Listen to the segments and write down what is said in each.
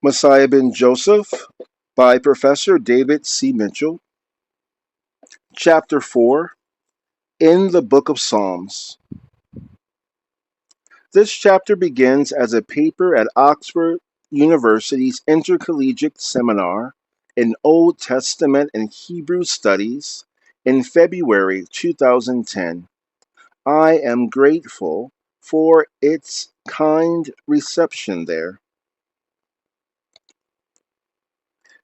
Messiah ben Joseph by Professor David C. Mitchell. Chapter 4 In the Book of Psalms. This chapter begins as a paper at Oxford University's Intercollegiate Seminar in Old Testament and Hebrew Studies in February 2010. I am grateful for its kind reception there.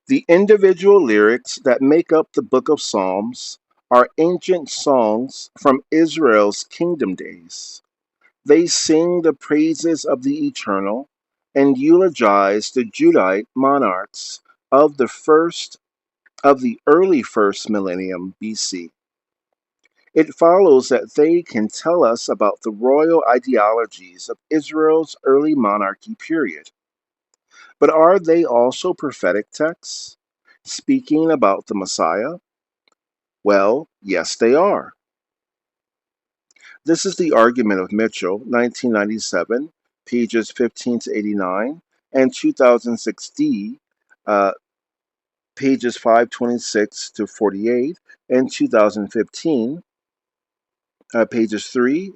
The individual lyrics that make up the Book of Psalms are ancient songs from Israel's kingdom days. They sing the praises of the Eternal and eulogize the Judite monarchs of the early first millennium BC. It follows that they can tell us about the royal ideologies of Israel's early monarchy period. But are they also prophetic texts, speaking about the Messiah? Well, yes, they are. This is the argument of Mitchell, 1997, pages 15 to 89, and 2006D, pages 526 to 48, and 2015, pages 3,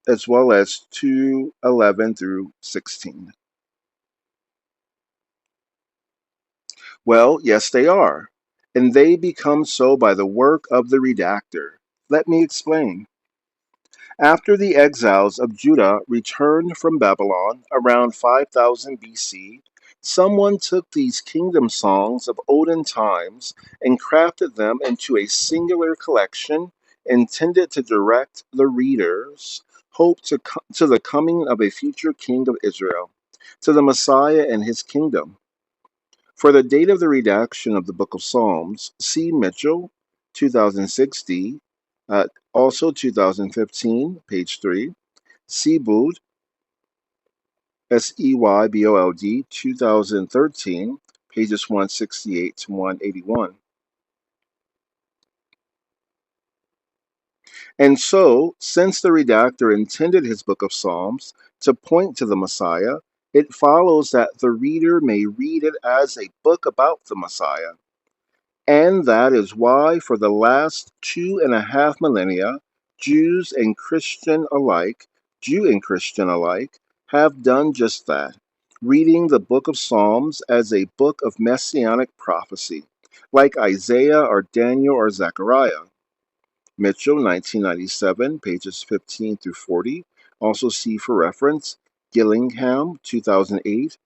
as well as 211 through 16. Well, yes, they are. And they become so by the work of the redactor. Let me explain. After the exiles of Judah returned from Babylon around 5000 BC, someone took these kingdom songs of olden times and crafted them into a singular collection intended to direct the reader's hope to the coming of a future king of Israel, to the Messiah and his kingdom. For the date of the redaction of the Book of Psalms, see Mitchell, 2006D, also 2015, page 3, Seybold, Seybold, 2013, pages 168 to 181. And so, since the redactor intended his Book of Psalms to point to the Messiah, it follows that the reader may read it as a book about the Messiah. And that is why, for the last 2.5 millennia, Jew and Christian alike, have done just that, reading the Book of Psalms as a book of messianic prophecy, like Isaiah or Daniel or Zechariah. Mitchell, 1997, pages 15 through 40. Also see for reference Gillingham, 2008,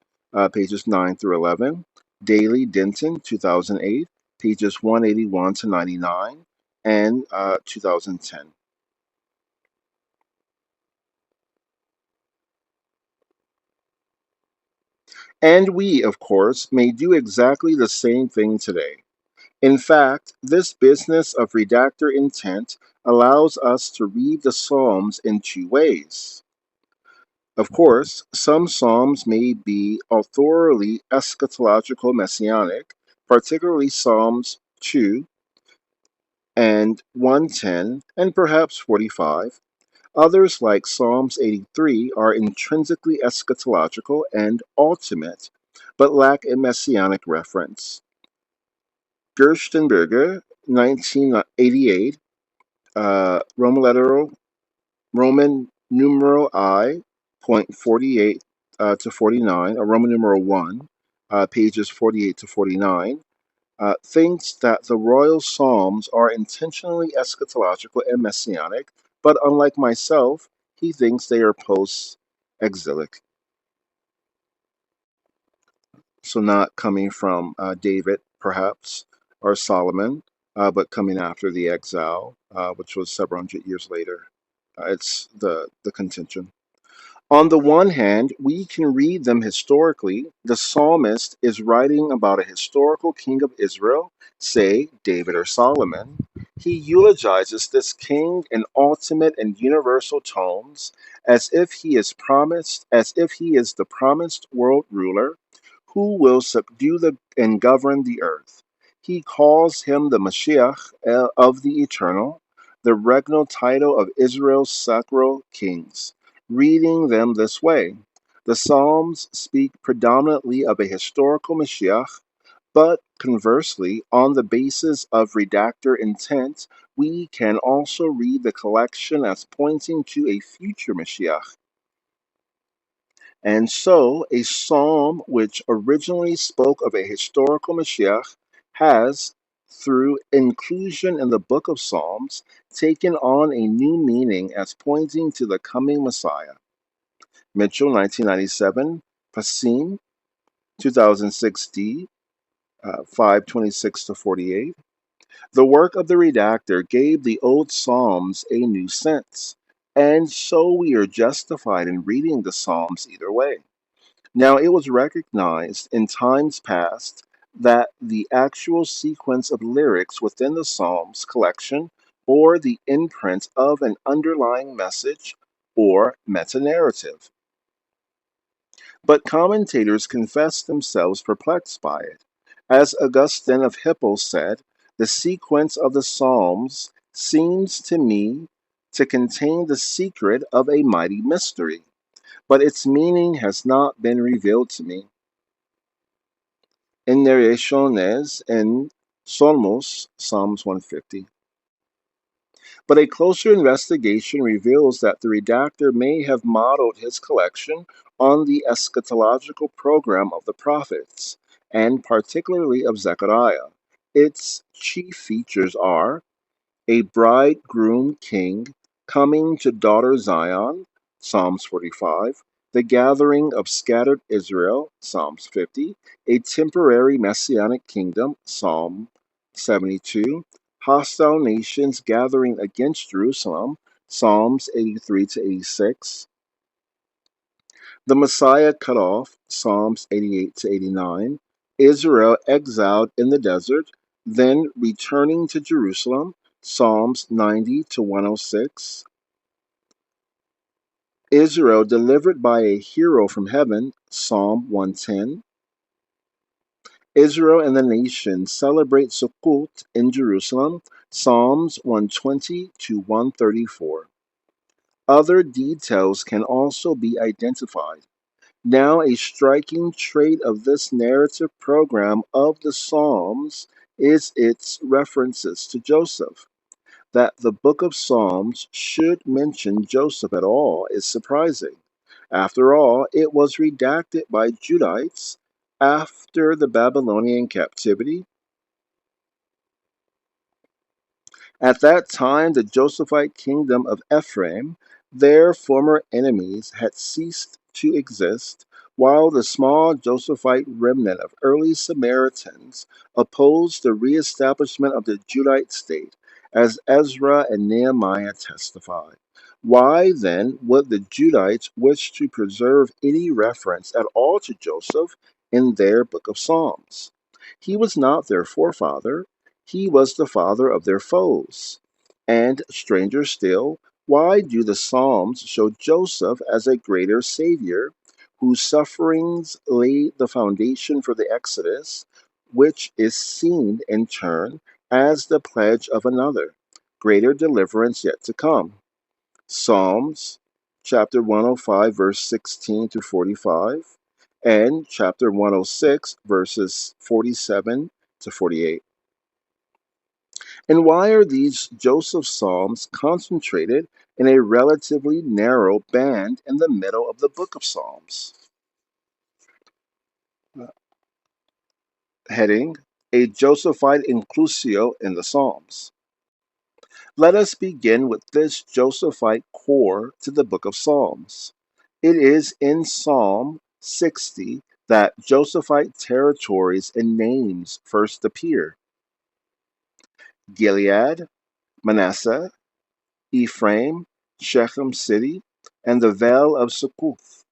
pages 9 through 11. Daly Denton, 2008, pages 181 to 99, and 2010. And we, of course, may do exactly the same thing today. In fact, this business of redactor intent allows us to read the Psalms in two ways. Of course, some Psalms may be authorally eschatological messianic, particularly Psalms 2 and 110, and perhaps 45. Others, like Psalms 83, are intrinsically eschatological and ultimate, but lack a messianic reference. Gerstenberger, 1988, Roman numeral I, point 48 to 49, or Roman numeral 1, pages 48 to 49, thinks that the royal psalms are intentionally eschatological and messianic, but unlike myself, he thinks they are post-exilic. So not coming from David, perhaps, or Solomon, but coming after the exile, which was several hundred years later. It's the contention. On the one hand, we can read them historically. The psalmist is writing about a historical king of Israel, say David or Solomon. He eulogizes this king in ultimate and universal tones, as if he is the promised world ruler who will subdue and govern the earth. He calls him the Mashiach of the Eternal, the regnal title of Israel's sacral kings, reading them this way. The Psalms speak predominantly of a historical Mashiach, but conversely, on the basis of redactor intent, we can also read the collection as pointing to a future Mashiach. And so, a psalm which originally spoke of a historical Mashiach has, through inclusion in the book of Psalms, taken on a new meaning as pointing to the coming Messiah. Mitchell, 1997, Passim, 2006D, 526 to 48. The work of the redactor gave the old Psalms a new sense, and so we are justified in reading the Psalms either way. Now, it was recognized in times past that the actual sequence of lyrics within the Psalms collection bore the imprint of an underlying message or meta narrative. But commentators confess themselves perplexed by it. As Augustine of Hippo said, the sequence of the Psalms seems to me to contain the secret of a mighty mystery, but its meaning has not been revealed to me. In narraciones en Salmos, Psalms 150. But a closer investigation reveals that the redactor may have modeled his collection on the eschatological program of the prophets, and particularly of Zechariah. Its chief features are a bridegroom king coming to daughter Zion, Psalms 45, the gathering of scattered Israel, Psalms 50, a temporary messianic kingdom, Psalm 72, hostile nations gathering against Jerusalem, Psalms 83 to 86, the Messiah cut off, Psalms 88 to 89, Israel exiled in the desert, then returning to Jerusalem, Psalms 90 to 106, Israel delivered by a hero from heaven, Psalm 110, Israel and the nations celebrate Sukkot in Jerusalem, Psalms 120 to 134. Other details can also be identified. Now, a striking trait of this narrative program of the Psalms is its references to Joseph. That the book of Psalms should mention Joseph at all is surprising. After all, it was redacted by Judahites after the Babylonian captivity. At that time, the Josephite kingdom of Ephraim, their former enemies, had ceased to exist, while the small Josephite remnant of early Samaritans opposed the reestablishment of the Judite state, as Ezra and Nehemiah testify. Why then would the Judites wish to preserve any reference at all to Joseph in their book of Psalms? He was not their forefather. He was the father of their foes. And, stranger still, why do the Psalms show Joseph as a greater Savior, whose sufferings laid the foundation for the Exodus, which is seen in turn as the pledge of another, greater deliverance yet to come? Psalms chapter 105, verse 16 to 45, and chapter 106, verses 47 to 48. And why are these Joseph Psalms concentrated in a relatively narrow band in the middle of the book of Psalms? Heading, a Josephite Inclusio in the Psalms. Let us begin with this Josephite core to the book of Psalms. It is in Psalm 60 that Josephite territories and names first appear. Gilead, Manasseh, Ephraim, Shechem city, and the Vale of Succoth,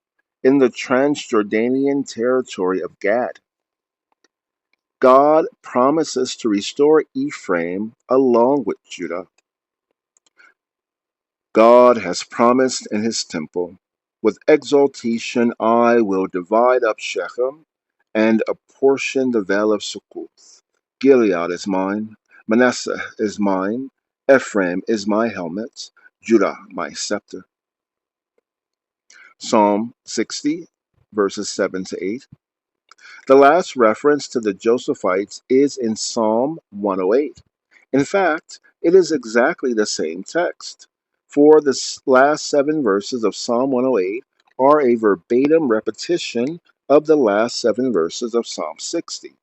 in the Transjordanian territory of Gad. God promises to restore Ephraim along with Judah. God has promised in his temple, with exaltation I will divide up Shechem and apportion the Vale of Succoth. Gilead is mine, Manasseh is mine, Ephraim is my helmet, Judah my scepter. Psalm 60, verses 7 to 8. The last reference to the Josephites is in Psalm 108. In fact, it is exactly the same text, for the last 7 verses of Psalm 108 are a verbatim repetition of the last 7 verses of Psalm 60.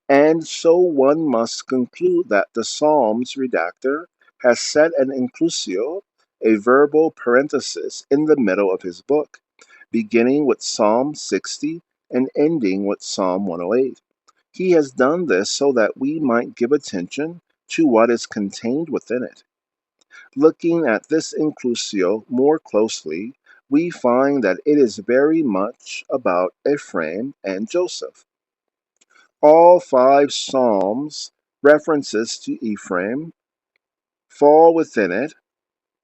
And so one must conclude that the Psalms redactor has set an inclusio, a verbal parenthesis, in the middle of his book, beginning with Psalm 60 and ending with Psalm 108. He has done this so that we might give attention to what is contained within it. Looking at this inclusio more closely, we find that it is very much about Ephraim and Joseph. All 5 Psalms references to Ephraim fall within it.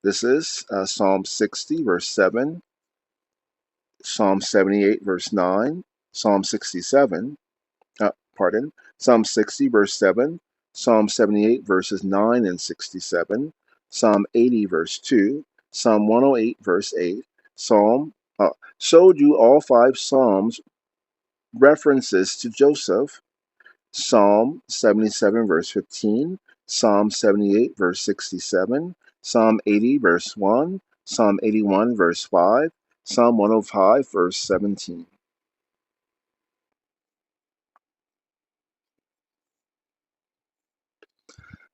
This is Psalm 60, verse 7, Psalm 78, verse 9, Psalm 67, Psalm 60, verse 7, Psalm 78, verses 9 and 67, Psalm 80, verse 2, Psalm 108, verse 8, so do all 5 Psalms references to Joseph. Psalm 77, verse 15, Psalm 78, verse 67, Psalm 80, verse 1, Psalm 81, verse 5, Psalm 105, verse 17.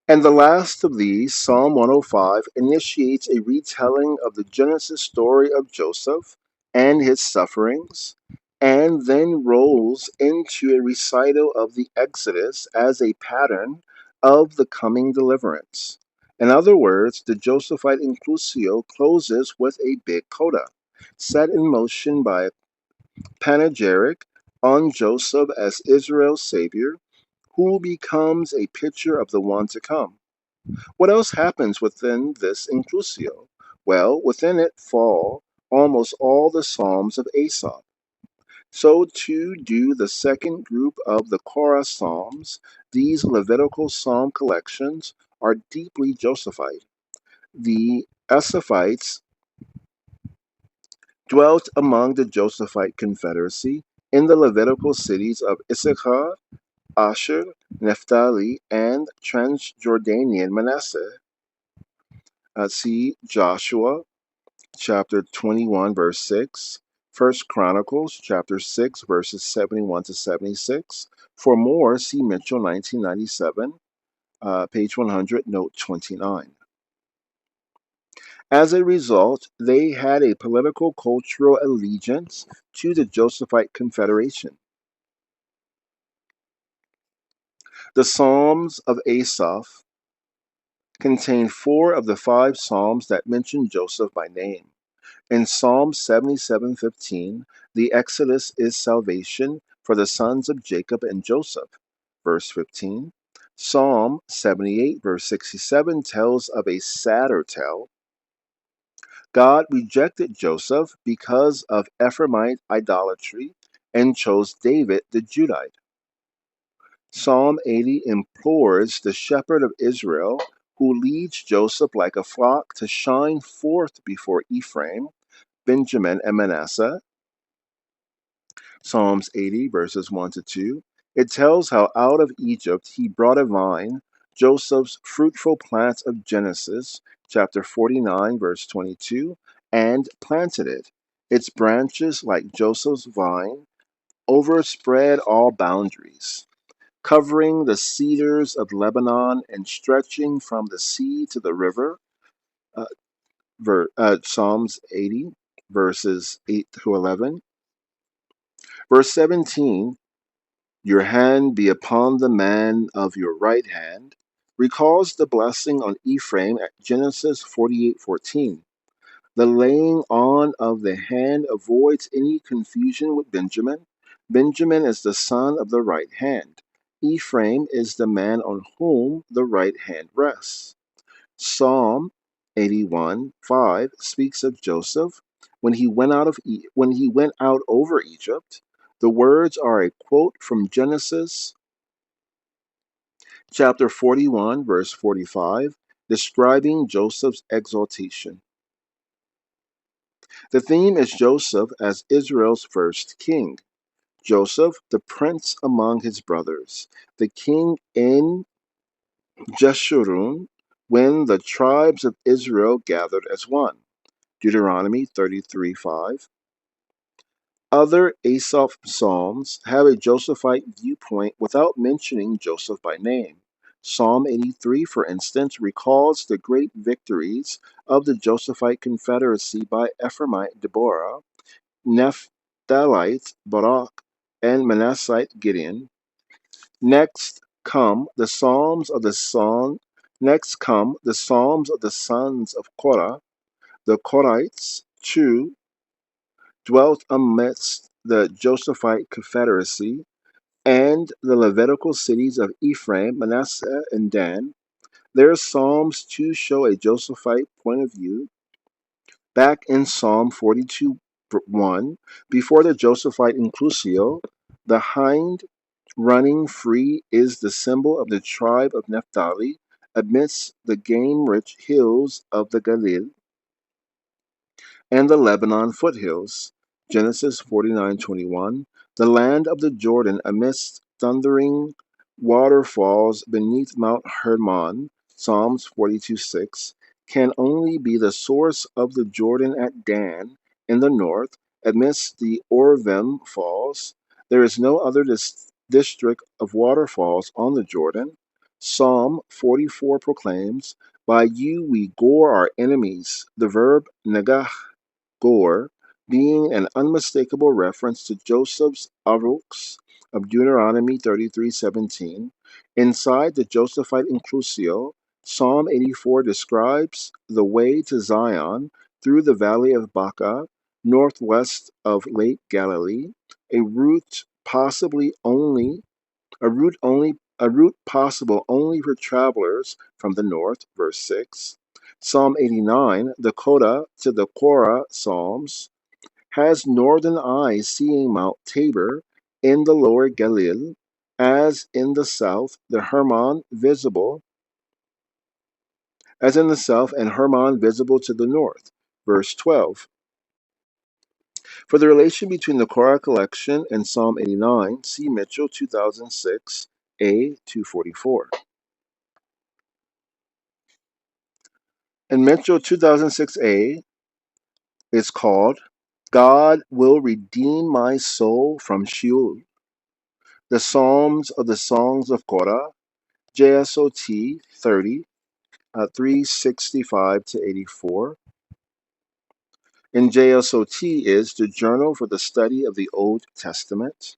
And the last of these, Psalm 105, initiates a retelling of the Genesis story of Joseph and his sufferings, and then rolls into a recital of the Exodus as a pattern of the coming deliverance. In other words, the Josephite Inclusio closes with a big coda, set in motion by a panegyric on Joseph as Israel's Savior, who becomes a picture of the one to come. What else happens within this inclusio? Well, within it fall almost all the Psalms of Asaph. So too do the second group of the Korah Psalms. These Levitical psalm collections are deeply Josephite. The Asaphites dwelt among the Josephite confederacy in the Levitical cities of Issachar, Asher, Naphtali, and Transjordanian Manasseh. See Joshua chapter 21, verse 6, First Chronicles chapter 6, verses 71 to 76. For more, see Mitchell 1997, page 100, note 29. As a result, they had a political cultural allegiance to the Josephite Confederation. The Psalms of Asaph contain 4 of the 5 Psalms that mention Joseph by name. In Psalm 77:15, the Exodus is salvation for the sons of Jacob and Joseph. Verse 15. Psalm 78, verse 67 tells of a sadder tale. God rejected Joseph because of Ephraimite idolatry and chose David the Judite. Psalm 80 implores the shepherd of Israel, who leads Joseph like a flock, to shine forth before Ephraim, Benjamin, and Manasseh. Psalms 80, verses 1 to 2. It tells how out of Egypt he brought a vine, Joseph's fruitful plant of Genesis, chapter 49, verse 22, and planted it. Its branches, like Joseph's vine, overspread all boundaries, covering the cedars of Lebanon and stretching from the sea to the river. Uh, Psalms 80, verses 8 to 11. Verse 17, your hand be upon the man of your right hand, recalls the blessing on Ephraim at Genesis 48:14. The laying on of the hand avoids any confusion with Benjamin. Benjamin is the son of the right hand. Ephraim is the man on whom the right hand rests. Psalm 81:5 speaks of Joseph when he went out over Egypt. The words are a quote from Genesis chapter 41, verse 45, describing Joseph's exaltation. The theme is Joseph as Israel's first king. Joseph, the prince among his brothers, the king in Jeshurun, when the tribes of Israel gathered as one. Deuteronomy 33:5. Other Asaph psalms have a Josephite viewpoint without mentioning Joseph by name. Psalm 83, for instance, recalls the great victories of the Josephite confederacy by Ephraimite Deborah, Naphthalite Barak, and Manassite Gideon. Next come the Psalms of the Son. Next come the Psalms of the sons of Korah. The Korahites, too, dwelt amidst the Josephite confederacy, and the Levitical cities of Ephraim, Manasseh, and Dan. Their Psalms too show a Josephite point of view. Back in Psalm 42:1, before the Josephite Inclusio, the hind running free is the symbol of the tribe of Naphtali amidst the game-rich hills of the Galilee and the Lebanon foothills. Genesis 49:21. The land of the Jordan amidst thundering waterfalls beneath Mount Hermon. Psalms 42:6 can only be the source of the Jordan at Dan in the north, amidst the Orvim Falls. There is no other district of waterfalls on the Jordan. Psalm 44 proclaims, "By you we gore our enemies." The verb negah, gore, being an unmistakable reference to Joseph's avux of Deuteronomy 33:17. Inside the Josephite Inclusio, Psalm 84 describes the way to Zion through the valley of Baca, northwest of Lake Galilee, a route possibly only a route possible only for travelers from the north, verse 6. Psalm 89, the coda to the Korah Psalms, has northern eyes seeing Mount Tabor in the lower Galilee, as in the south, the Hermon visible, as in the south, and Hermon visible to the north. Verse 12. For the relation between the Korah collection and Psalm 89, see Mitchell 2006, A 244. And Metro 2006a is called God Will Redeem My Soul from Sheol. The Psalms of the Songs of Korah, JSOT 30, 365 to 84. And JSOT is the Journal for the Study of the Old Testament.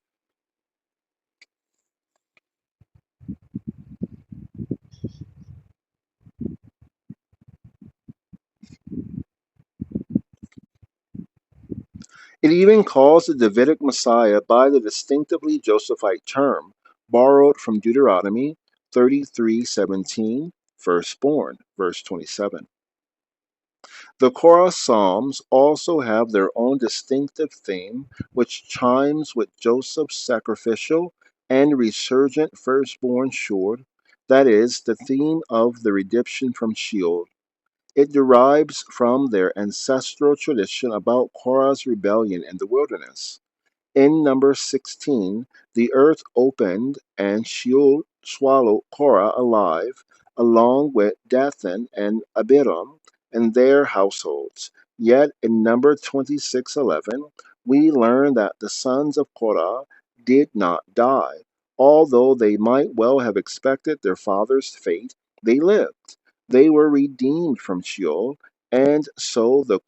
It even calls the Davidic Messiah by the distinctively Josephite term, borrowed from Deuteronomy 33:17, firstborn, verse 27. The Korah Psalms also have their own distinctive theme, which chimes with Joseph's sacrificial and resurgent firstborn shore, that is, the theme of the redemption from Sheol. It derives from their ancestral tradition about Korah's rebellion in the wilderness. In number 16, the earth opened and Sheol swallowed Korah alive, along with Dathan and Abiram and their households. Yet in number 26:11, we learn that the sons of Korah did not die. Although they might well have expected their father's fate, they lived. They were redeemed from Sheol, and so the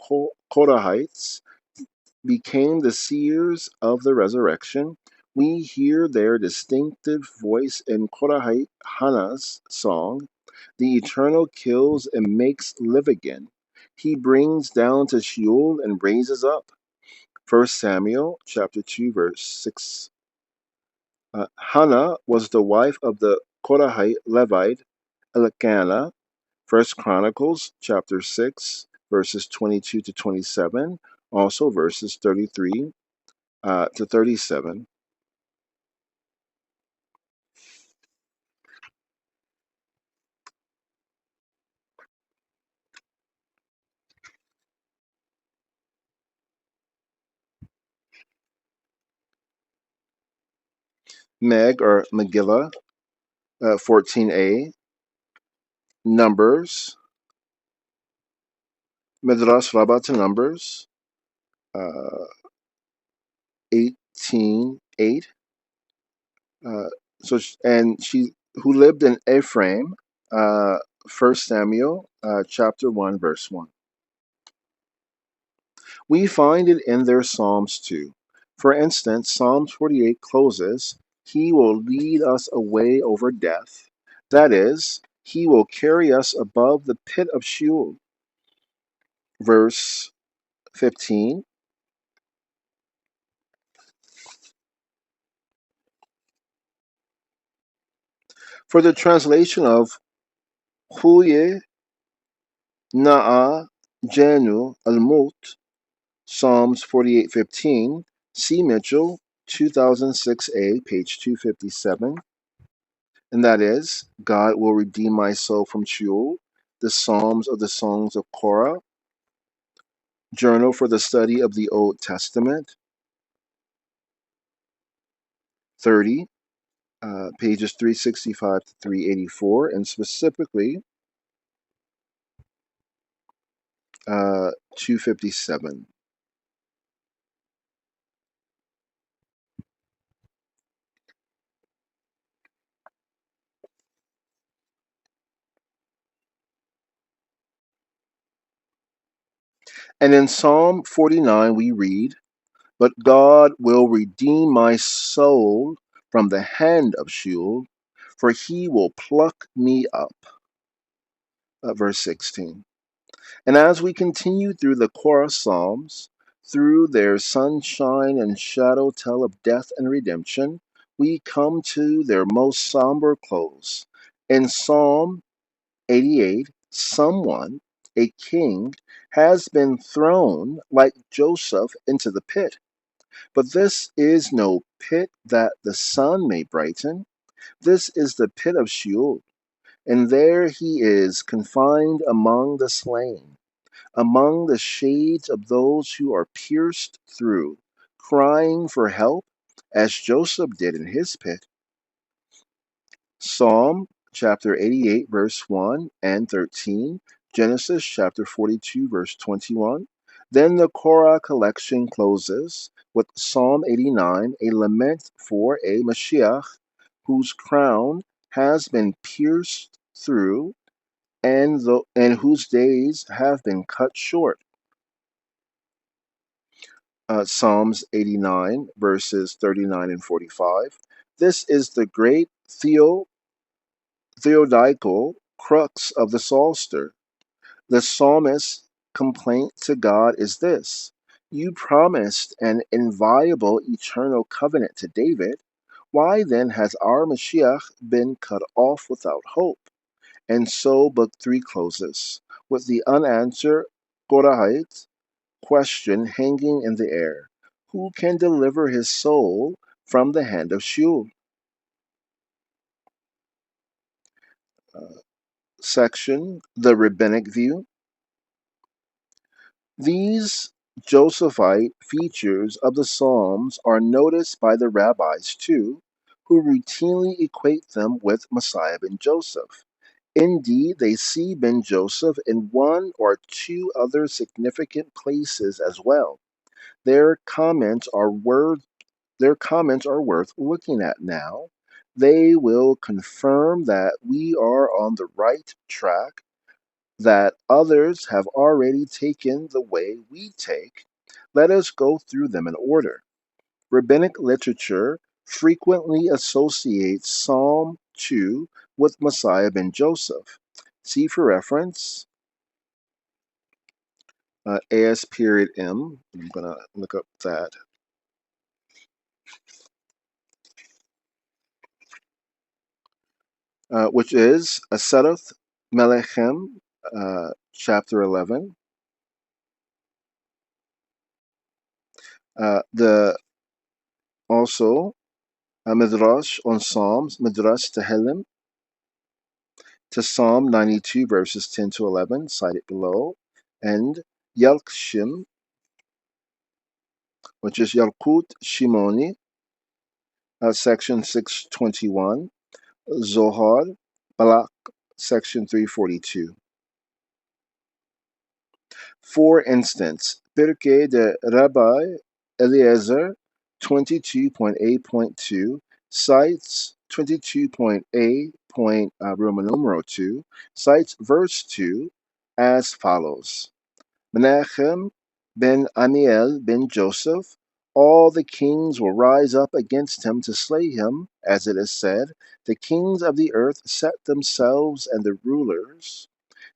Korahites became the seers of the resurrection. We hear their distinctive voice in Korahite Hannah's song. The Eternal kills and makes live again. He brings down to Sheol and raises up. 1 Samuel chapter 2 verse 6. Hannah was the wife of the Korahite Levite Elkanah. 1 Chronicles chapter 6 verses 22 to 27. Also verses 33 to 37. Meg or Megillah, 14a, Numbers, Midrash Rabbah to Numbers, 18:8. And she who lived in Ephraim, 1 Samuel, chapter 1, verse 1. We find it in their Psalms too. For instance, Psalms 48 closes, He will lead us away over death. That is, He will carry us above the pit of Sheol. Verse 15. For the translation of Huye Na'a Jenu Al-Mut, Psalms 48:15, C. Mitchell, 2006a, page 257. And that is, God will redeem my soul from Sheol, the Psalms of the Songs of Korah, Journal for the Study of the Old Testament, 30, pages 365 to 384, and specifically 257. And in Psalm 49 we read, But God will redeem my soul from the hand of Sheol, for he will pluck me up. Verse 16. And as we continue through the Korah Psalms, through their sunshine and shadow tell of death and redemption, we come to their most somber close. In Psalm 88, someone, a king, has been thrown like Joseph into the pit. But this is no pit that the sun may brighten. This is the pit of Sheol, and there he is confined among the slain, among the shades of those who are pierced through, crying for help, as Joseph did in his pit. Psalm chapter 88, verse 1 and 13, Genesis chapter 42, verse 21. Then the Korah collection closes with Psalm 89, a lament for a Mashiach whose crown has been pierced through and whose days have been cut short. Psalms 89, verses 39 and 45. This is the great theodical crux of the Psalter. The psalmist's complaint to God is this: You promised an inviolable eternal covenant to David. Why then has our Mashiach been cut off without hope? And so Book 3 closes with the unanswered Korahite question hanging in the air: Who can deliver his soul from the hand of Sheol? Section, the Rabbinic View. These Josephite features of the Psalms are noticed by the rabbis too, who routinely equate them with Messiah ben Joseph. Indeed, they see ben Joseph in one or two other significant places as well. Their comments are worth looking at now. They will confirm that we are on the right track, that others have already taken the way we take. Let us go through them in order. Rabbinic literature frequently associates Psalm 2 with Messiah ben Joseph. See for reference AS period M. I'm going to look up that. Which is Aserath Melechem, chapter 11. The also Midrash on Psalms, Midrash Tehillim, to Psalm 92, verses 10 to 11, cited below, and Yalkshim, which is Yalkut Shimoni, section 621, Zohar, Balak, section 342. For instance, Pirkei de Rabbi Eliezer 22.8.2 cites 22.8. Roman numeral 2 cites verse 2 as follows. Menachem ben Amiel ben Joseph, all the kings will rise up against him to slay him, as it is said, the kings of the earth set themselves and the rulers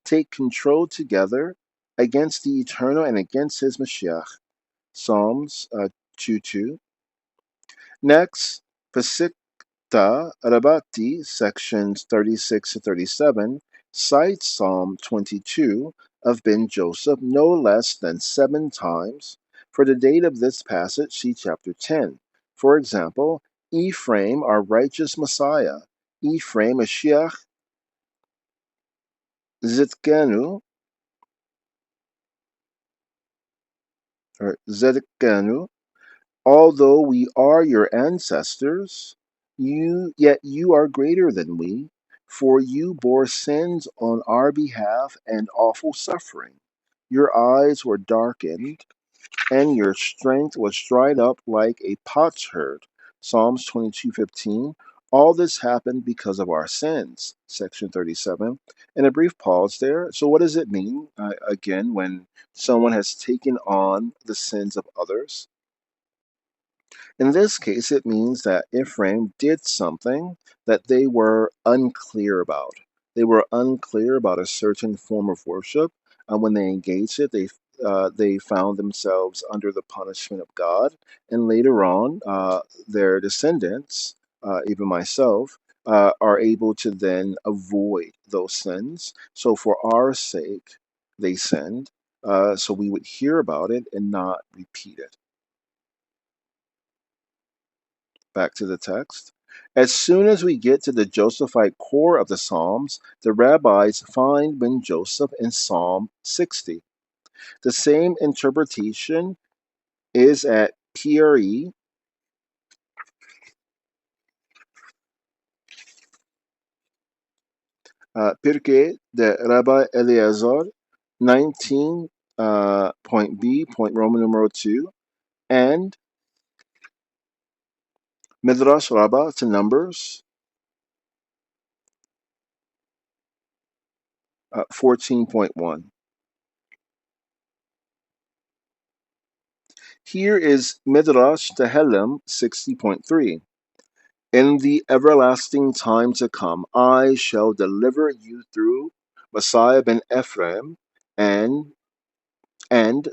take control together against the Eternal and against his Mashiach. Psalms 2:2. Next, Pesikta Rabati, sections 36 to 37, cites Psalm 22 of Ben Joseph no less than 7 times. For the date of this passage, see chapter 10. For example, Ephraim, our righteous Messiah. Ephraim, Mashiach, Zitkanu, or Zedekanu, although we are your ancestors, yet you are greater than we, for you bore sins on our behalf and awful suffering. Your eyes were darkened, and your strength was dried up like a potsherd. Psalms 22:15. All this happened because of our sins. Section 37. And a brief pause there. So, what does it mean, again, when someone has taken on the sins of others? In this case, it means that Ephraim did something that they were unclear about. They were unclear about a certain form of worship, and when they engaged it, they found themselves under the punishment of God. And later on, their descendants, even myself, are able to then avoid those sins. So, for our sake, they sinned, so we would hear about it and not repeat it. Back to the text. As soon as we get to the Josephite core of the Psalms, the rabbis find Ben Joseph in Psalm 60. The same interpretation is at PRE, Pirkei de Rabbi Eliezer, 19. Point B, point Roman numeral 2, and Midrash Rabbah to Numbers 14.1. Here is Midrash Tehillim 60.3. In the everlasting time to come, I shall deliver you through Messiah ben Ephraim and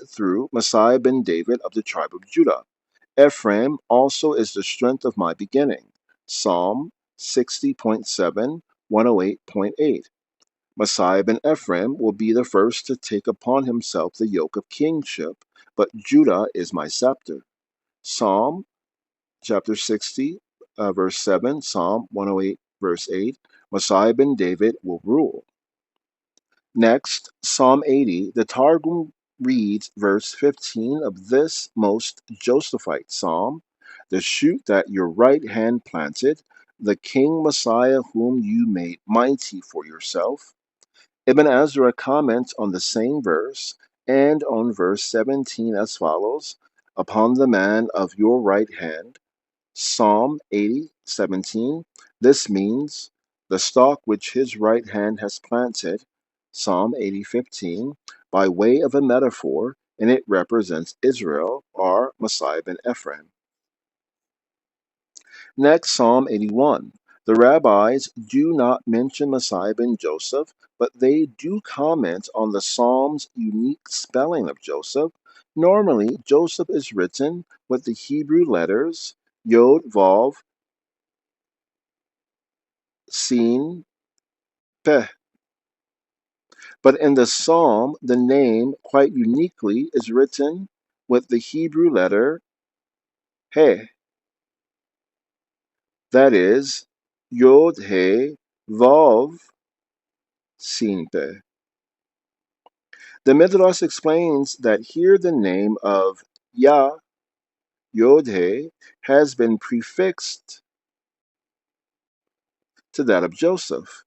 through Messiah ben David of the tribe of Judah. Ephraim also is the strength of my beginning. Psalm 60.7, 108.8. Messiah ben Ephraim will be the first to take upon himself the yoke of kingship, but Judah is my scepter. Psalm chapter 60, verse 7, Psalm 108, verse 8, Messiah ben David will rule. Next, Psalm 80, the Targum reads verse 15 of this most Josephite psalm, the shoot that your right hand planted, the King Messiah whom you made mighty for yourself. Ibn Ezra comments on the same verse and on verse 17 as follows, upon the man of your right hand, Psalm 80:17. This means the stalk which his right hand has planted, Psalm 80:15, by way of a metaphor, and it represents Israel or Messiah ben Ephraim. Next, Psalm 81. The rabbis do not mention Messiah ben Joseph, but they do comment on the psalm's unique spelling of Joseph. Normally, Joseph is written with the Hebrew letters Yod, Vav, Sin, Peh. But in the psalm, the name, quite uniquely, is written with the Hebrew letter He. That is, Yod, He, Vav, Sin, Peh. The Midrash explains that here the name of Yah, Yod He, has been prefixed to that of Joseph.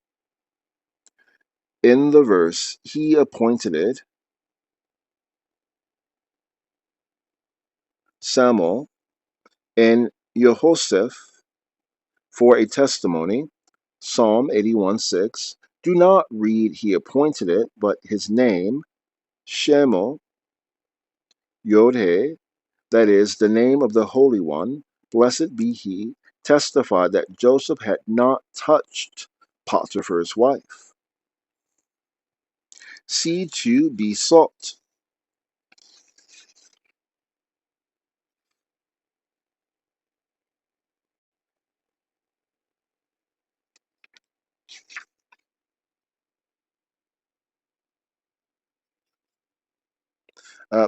In the verse, he appointed it, Samuel, and Jehoshaphat for a testimony, Psalm 81:6. Do not read he appointed it, but his name, Shemuel, Yod-Heh, that is, the name of the Holy One, blessed be he, testified that Joseph had not touched Potiphar's wife. See to be sought.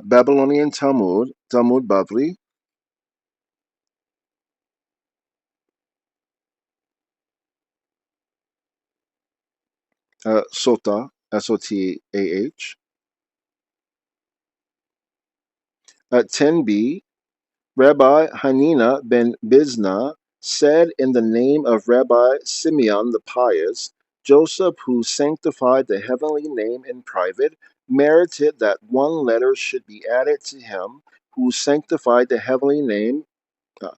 Babylonian Talmud, Talmud Bavli, Sotah, Sotah. 10b, Rabbi Hanina ben Bizna said in the name of Rabbi Simeon the Pious, Joseph, who sanctified the heavenly name in private, merited that one letter should be added to him who sanctified the heavenly name. uh,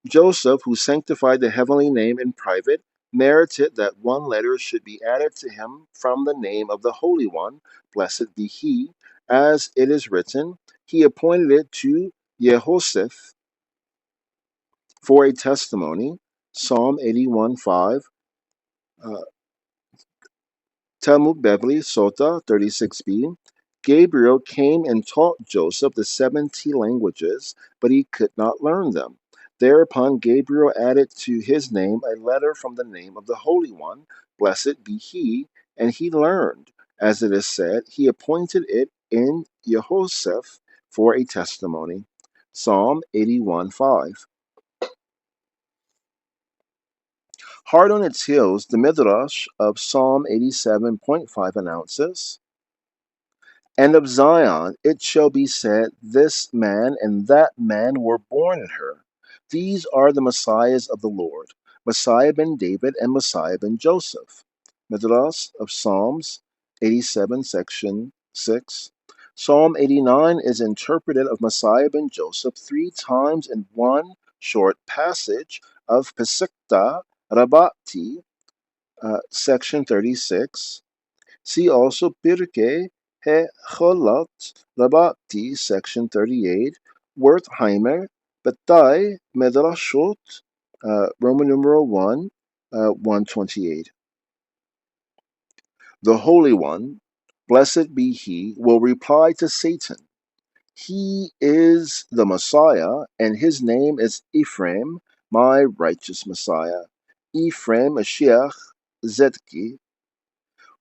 Joseph, who sanctified the heavenly name in private, merited that one letter should be added to him from the name of the Holy One, blessed be he, as it is written, he appointed it to Jehoshaphat for a testimony, Psalm 81:5, uh, Talmud Bavli, Sota 36b. Gabriel came and taught Joseph the 70 languages, but he could not learn them. Thereupon Gabriel added to his name a letter from the name of the Holy One, blessed be he, and he learned. As it is said, he appointed it in Jehoshaphat for a testimony. Psalm 81:5. Hard on its heels, the Midrash of Psalm 87.5 announces, and of Zion it shall be said, this man and that man were born in her. These are the Messiahs of the Lord, Messiah ben David and Messiah ben Joseph. Midrash of Psalms 87, section 6. Psalm 89 is interpreted of Messiah ben Joseph 3 times in one short passage of Pesikta Rabati, section 36. See also Pirkei Hecholot Rabati, section 38, Wertheimer, Betai Medrashot, Roman numeral 1, 128. The Holy One, blessed be he, will reply to Satan. He is the Messiah, and his name is Ephraim, my righteous Messiah. Ephraim Mashiach Zedki,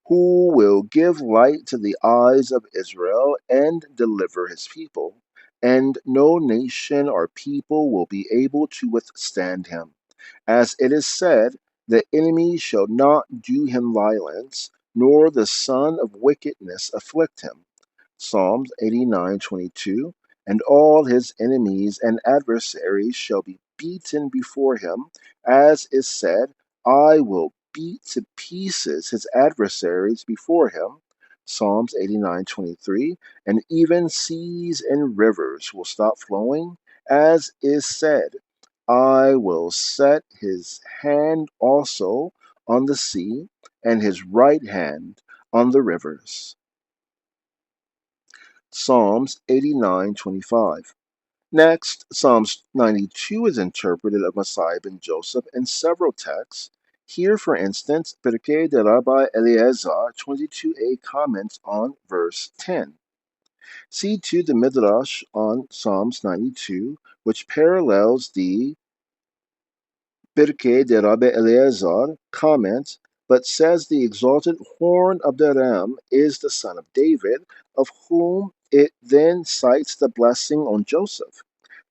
who will give light to the eyes of Israel and deliver his people, and no nation or people will be able to withstand him. As it is said, the enemy shall not do him violence, nor the son of wickedness afflict him. Psalms 89:22, and all his enemies and adversaries shall be beaten before him, as is said, I will beat to pieces his adversaries before him. Psalms 89:23, and even seas and rivers will stop flowing, as is said, I will set his hand also on the sea, and his right hand on the rivers. Psalms 89:25. Next, Psalms 92 is interpreted of Messiah ben Joseph in several texts. Here, for instance, Pirkei de Rabbi Eliezer 22a comments on verse 10. See to the Midrash on Psalms 92, which parallels the Pirkei de Rabbi Eliezer comment, but says the exalted horn of the ram is the son of David, of whom it then cites the blessing on Joseph.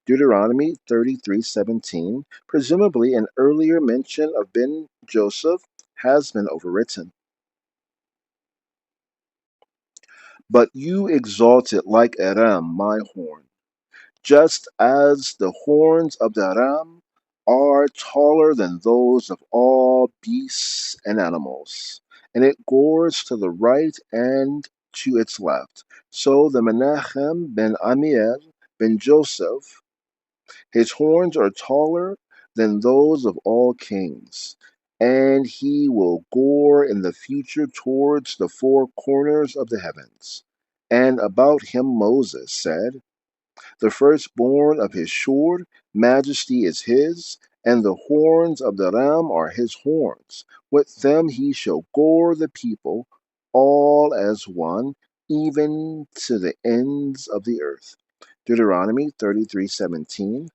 Deuteronomy 33:17, presumably an earlier mention of Ben Joseph, has been overwritten. But you exalted like a ram my horn, just as the horns of the ram are taller than those of all beasts and animals, and it gores to the right and to its left. So the Menachem ben Amiel ben Joseph, his horns are taller than those of all kings, and he will gore in the future towards the four corners of the heavens. And about him Moses said, the firstborn of his sword, majesty is his, and the horns of the ram are his horns. With them he shall gore the people, all as one, even to the ends of the earth. Deuteronomy 33:17.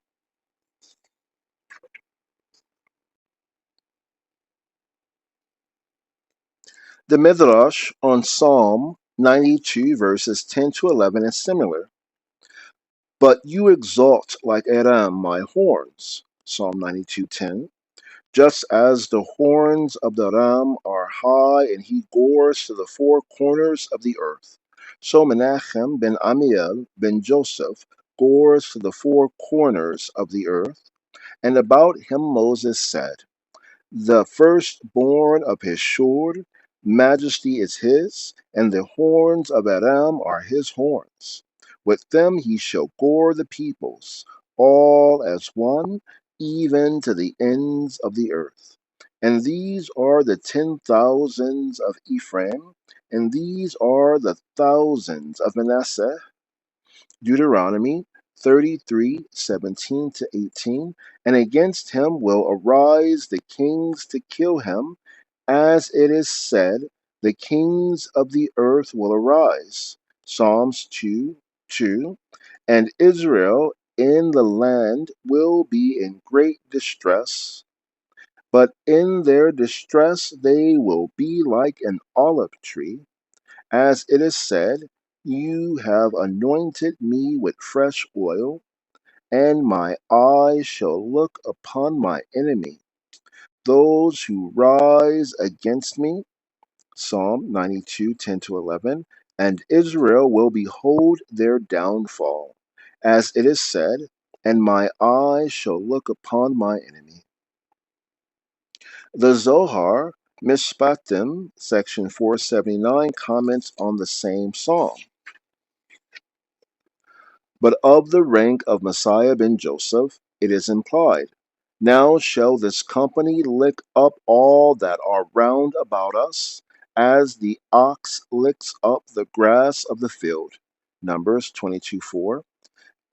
The Midrash on Psalm 92 verses 10 to 11 is similar. But you exalt like Aram my horns. Psalm 92:10. Just as the horns of the ram are high and he gores to the four corners of the earth, so Menachem ben Amiel ben Joseph gores to the four corners of the earth. And about him Moses said, the firstborn of his sword, majesty is his, and the horns of Aram are his horns. With them he shall gore the peoples, all as one, even to the ends of the earth. And these are the 10,000s of Ephraim, and these are the thousands of Manasseh. Deuteronomy 33:17 to 18. And against him will arise the kings to kill him, as it is said, the kings of the earth will arise. Psalms 2:2. And Israel in the land will be in great distress, but in their distress they will be like an olive tree, as it is said, you have anointed me with fresh oil, and my eyes shall look upon my enemy, those who rise against me. Psalm 92:10 to 11. And Israel will behold their downfall, as it is said, and my eyes shall look upon my enemy. The Zohar, Mishpatim, section 479, comments on the same psalm. But of the rank of Messiah ben Joseph it is implied, now shall this company lick up all that are round about us, as the ox licks up the grass of the field. Numbers 22:4.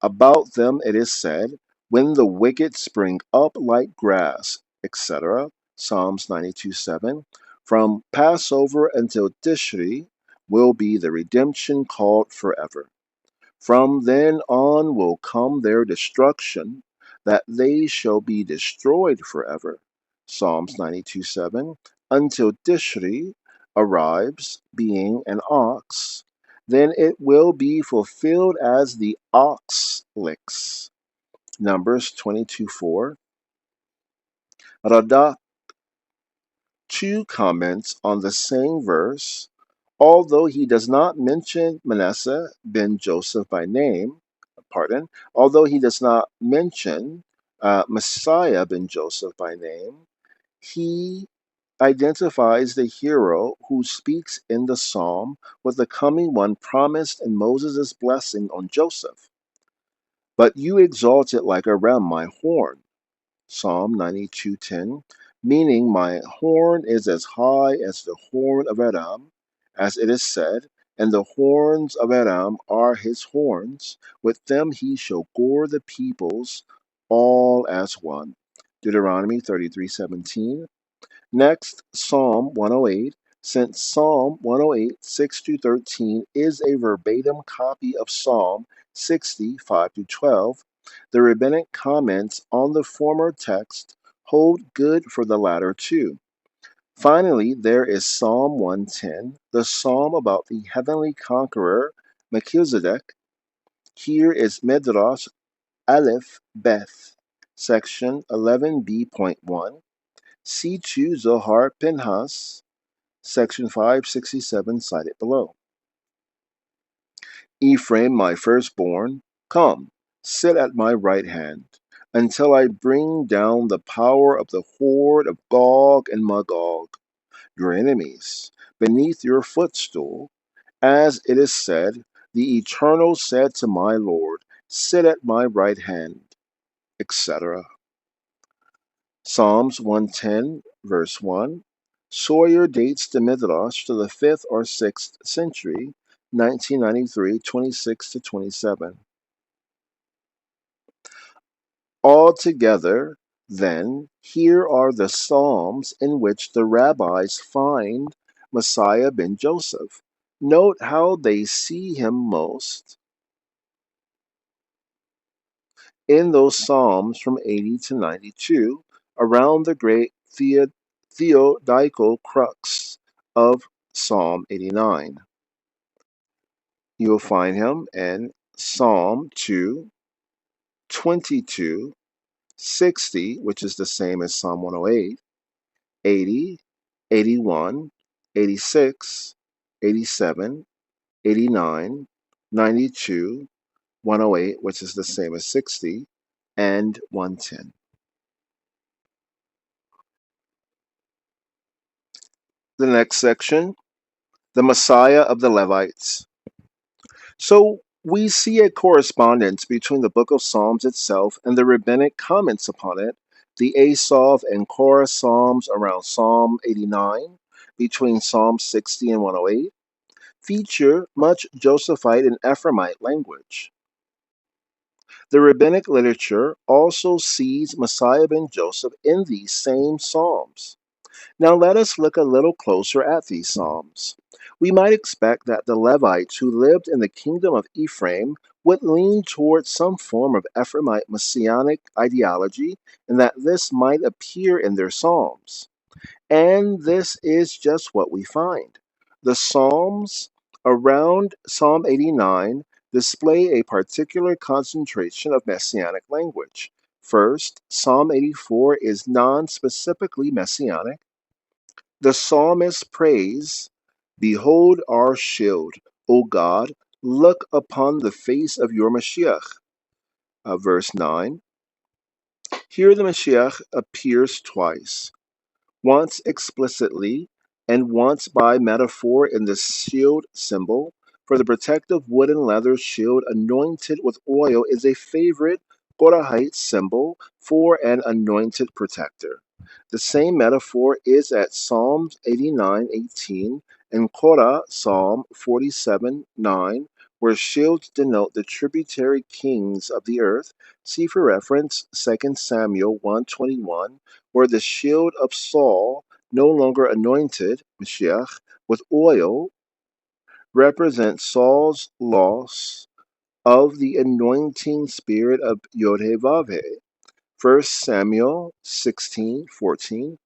About them it is said, when the wicked spring up like grass, etc. Psalms 92:7. From Passover until Tishri will be the redemption called forever. From then on will come their destruction, that they shall be destroyed forever. Psalms 92:7. Until Tishri arrives, being an ox, then it will be fulfilled as the ox licks. Numbers 22:4. Radak 2 comments on the same verse. Although he does not mention Manasseh ben Joseph by name, although he does not mention Messiah ben Joseph by name, he identifies the hero who speaks in the psalm with the coming one promised in Moses' blessing on Joseph. But you exalt it like a ram my horn. Psalm 92:10, meaning my horn is as high as the horn of Adam, as it is said, and the horns of Adam are his horns, with them he shall gore the peoples, all as one. Deuteronomy 33:17. Next, Psalm 108. Since Psalm 108, 6 to 13 is a verbatim copy of Psalm 60, 5 to 12, the rabbinic comments on the former text hold good for the latter too. Finally, there is Psalm 110, the psalm about the heavenly conqueror, Melchizedek. Here is Midrash Aleph Beth, section 11b.1. C2 Zohar Pinhas, section 567, cited below. Ephraim, my firstborn, come, sit at my right hand. until I bring down the power of the horde of Gog and Magog, your enemies, beneath your footstool. As it is said, the Eternal said to my Lord, sit at my right hand, etc. Psalms 110, verse 1. Sawyer dates the Midrash to the 5th or 6th century, 1993, 26 to 27. Altogether, then, here are the Psalms in which the rabbis find Messiah ben Joseph. Note how they see him most. In those Psalms from 80 to 92, around the great theodical crux of Psalm 89. You will find him in Psalm 2, 22, 60, which is the same as Psalm 108, 80, 81, 86, 87, 89, 92, 108, which is the same as 60, and 110. The next section, the Messiah of the Levites. So we see a correspondence between the book of Psalms itself and the rabbinic comments upon it, the Asaph and Korah Psalms around Psalm 89, between Psalm 60 and 108, feature much Josephite and Ephraimite language. The rabbinic literature also sees Messiah ben Joseph in these same Psalms. Now let us look a little closer at these Psalms. We might expect that the Levites who lived in the kingdom of Ephraim would lean towards some form of Ephraimite messianic ideology and that this might appear in their Psalms. And this is just what we find. The Psalms around Psalm 89 display a particular concentration of messianic language. First, Psalm 84 is non specifically messianic. The psalmist prays, behold our shield, O God, look upon the face of your Mashiach. Verse 9. Here the Mashiach appears twice, once explicitly and once by metaphor in the shield symbol, for the protective wood and leather shield anointed with oil is a favorite Korahite symbol for an anointed protector. The same metaphor is at Psalms 89:18 and Korah Psalm 47:9, where shields denote the tributary kings of the earth. See for reference 2 Samuel 1:21, where the shield of Saul, no longer anointed, Mashiach, with oil, represents Saul's loss of the anointing spirit of Yod-Heh-Vav-Heh. 1 Samuel 16:14.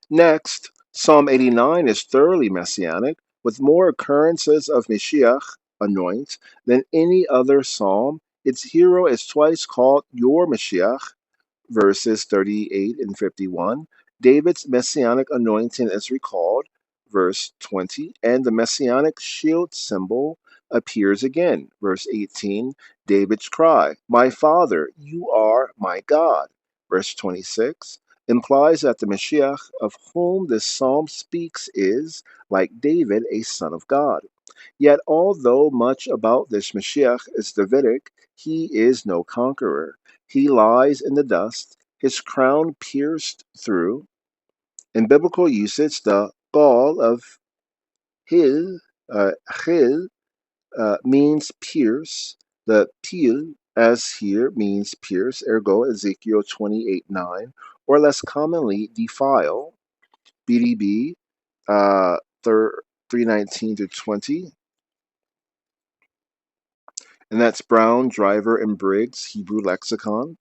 Next, Psalm 89 is thoroughly messianic, with more occurrences of Mashiach, anoint, than any other psalm. Its hero is twice called your Mashiach, verses 38 and 51. David's messianic anointing is recalled, verse 20, and the messianic shield symbol appears again, verse 18. David's cry, my Father, you are my God, verse 26, implies that the Mashiach of whom this psalm speaks is, like David, a son of God. Yet, although much about this Mashiach is Davidic, he is no conqueror. He lies in the dust, his crown pierced through. In biblical usage, the gall of hil, chil, means pierce. The pil, as here, means pierce, ergo Ezekiel 28:9, or less commonly, defile, BDB 319 to 20. And that's Brown, Driver, and Briggs, Hebrew Lexicon,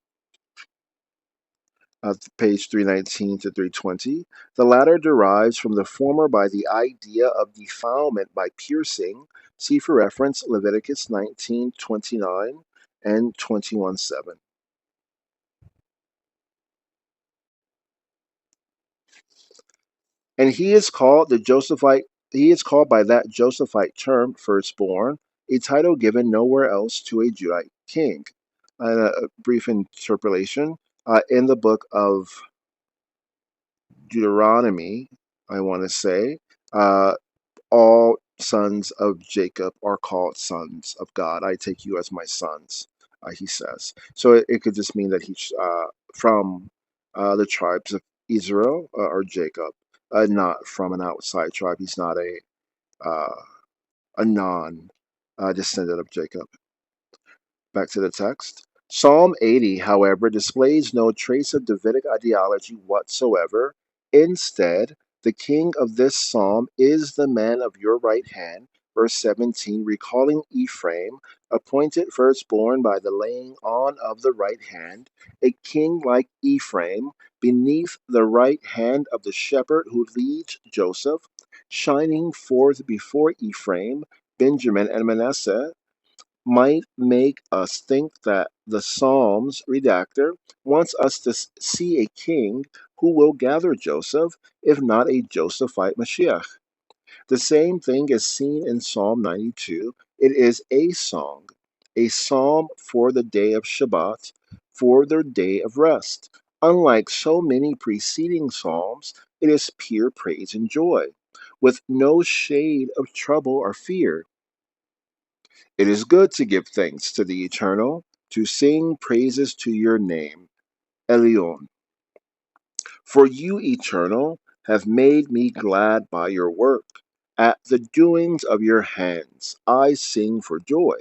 page 319 to 320. The latter derives from the former by the idea of defilement by piercing. See for reference Leviticus 19:29 and 21:7. And he is called the Josephite, he is called by that Josephite term, firstborn, a title given nowhere else to a Judite king. A brief interpolation in the book of Deuteronomy, I want to say, uh, all sons of Jacob are called sons of God. I take you as my sons, he says. So it could just mean that he's from the tribes of Israel or Jacob, not from an outside tribe. He's not a non descendant of Jacob. Back to the text. Psalm 80, however, displays no trace of Davidic ideology whatsoever. Instead, the king of this psalm is the man of your right hand, verse 17, recalling Ephraim, appointed firstborn by the laying on of the right hand, a king like Ephraim, beneath the right hand of the shepherd who leads Joseph, shining forth before Ephraim, Benjamin, and Manasseh, might make us think that the Psalms redactor wants us to see a king who will gather Joseph, if not a Josephite Mashiach. The same thing is seen in Psalm 92. It is a song, a psalm for the day of Shabbat, for their day of rest. Unlike so many preceding psalms, it is pure praise and joy, with no shade of trouble or fear. It is good to give thanks to the Eternal, to sing praises to your name, Elion. For you, Eternal, have made me glad by your work. At the doings of your hands, I sing for joy.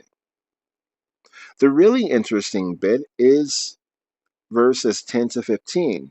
The really interesting bit is verses 10 to 15.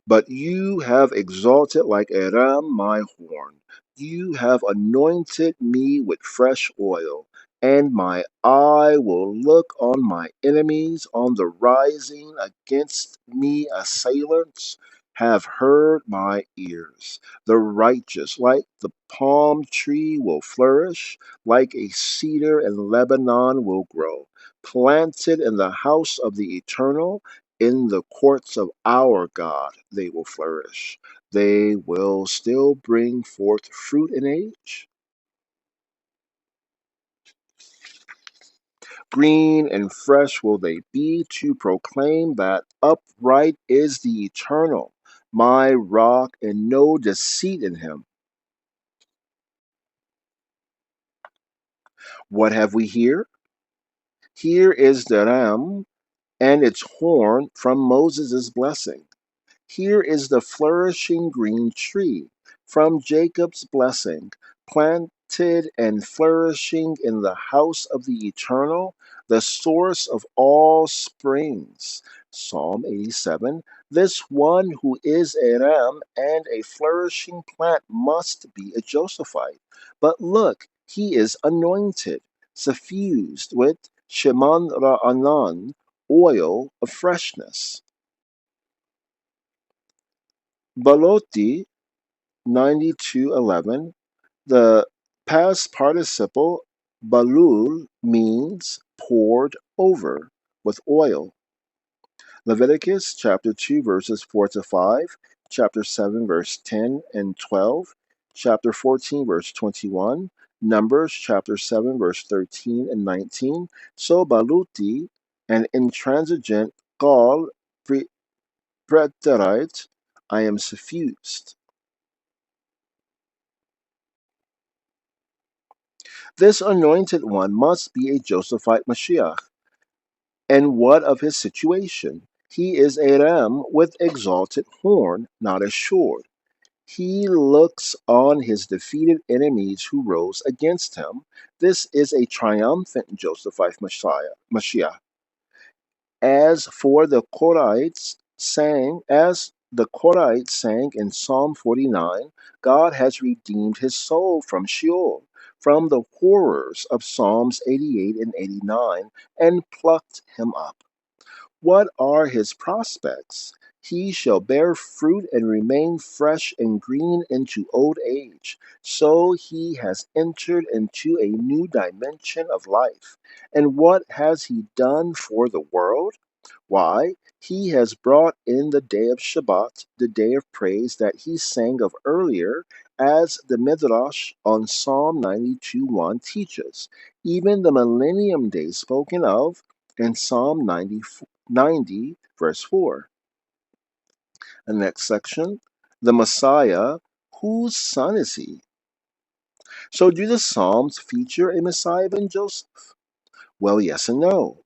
But you have exalted like Aram my horn. You have anointed me with fresh oil, and my eye will look on my enemies, on the rising against me assailants. Have heard my ears. The righteous, like the palm tree, will flourish, like a cedar in Lebanon will grow, planted in the house of the Eternal. In the courts of our God they will flourish. They will still bring forth fruit in age. Green and fresh will they be, to proclaim that upright is the Eternal, my rock, and no deceit in him. What have we here? Here is the ram and its horn from Moses' blessing. Here is the flourishing green tree from Jacob's blessing, planted and flourishing in the house of the Eternal, the source of all springs. Psalm 87. This one who is a ram and a flourishing plant must be a Josephite. But look, he is anointed, suffused with Sheman Ra'anan, oil of freshness. Baloti 92:11, the past participle balul means poured over with oil. Leviticus chapter 2 verses 4 to 5, chapter 7 verse 10 and 12, chapter 14 verse 21, Numbers chapter 7 verse 13 and 19. So baluti, an intransigent gal preterite, I am suffused. This anointed one must be a Josephite Mashiach. And what of his situation? He is a ram with exalted horn, not a sword. He looks on his defeated enemies who rose against him. This is a triumphant Josephite Mashiach. As the Korhites sang in Psalm 49, God has redeemed his soul from Sheol, from the horrors of Psalms 88 and 89, and plucked him up. What are his prospects? He shall bear fruit and remain fresh and green into old age. So he has entered into a new dimension of life. And what has he done for the world? Why, he has brought in the day of Shabbat, the day of praise that he sang of earlier, as the Midrash on Psalm 92:1 teaches, even the millennium day spoken of in Psalm 90 verse 4. The next section, the Messiah, whose son is he? So do the Psalms feature a Messiah ben Joseph? Well, yes and no.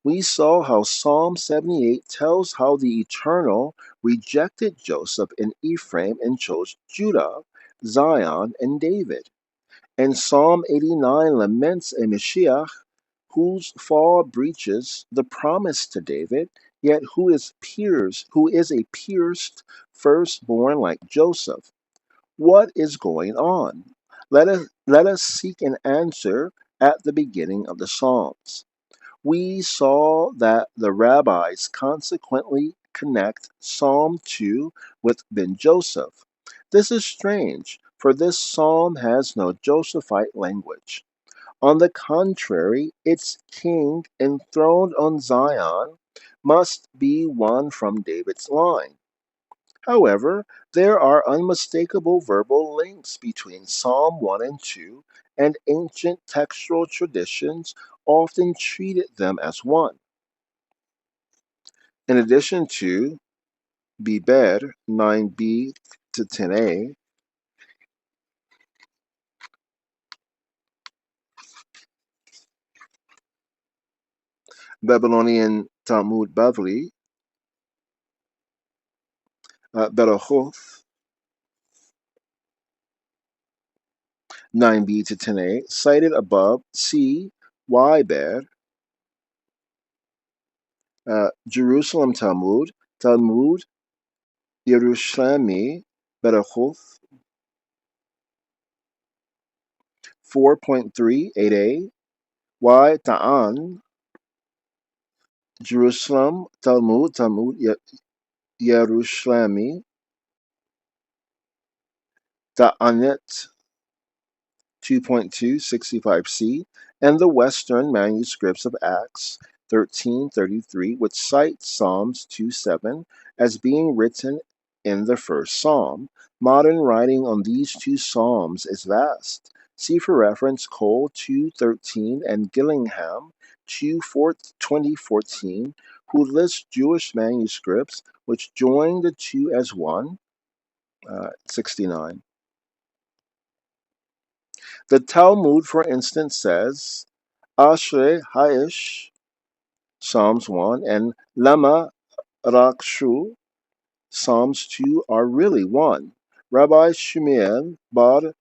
We saw how Psalm 78 tells how the Eternal rejected Joseph and Ephraim and chose Judah, Zion, and David. And Psalm 89 laments a Mashiach whose fall breaches the promise to David, yet who is a pierced firstborn like Joseph. What is going on? Let us seek an answer at the beginning of the Psalms. We saw that the rabbis consequently connect Psalm 2 with Ben Joseph. This is strange, for this psalm has no Josephite language. On the contrary, its king enthroned on Zion must be one from David's line. However, there are unmistakable verbal links between Psalm 1 and 2, and ancient textual traditions often treated them as one. In addition to Biber 9b to 10a, Babylonian Talmud Bavli, Berachoth 9b to 10a, cited above, see Ber, Jerusalem Talmud, Talmud Yerushalmi, Berachoth 4.38a, Ta'an, Jerusalem Talmud, Talmud Yerushalmi, Ta'anet 2.265c, and the Western manuscripts of Acts 13:33, which cite Psalms 2:7 as being written in the first psalm. Modern writing on these two psalms is vast. See for reference Cole 2:13 and Gillingham 2014, who list Jewish manuscripts which join the two as one, 69. The Talmud, for instance, says, Ashrei Haish, Psalms 1, and Lama Rakshu, Psalms 2, are really one. Rabbi Shmuel bar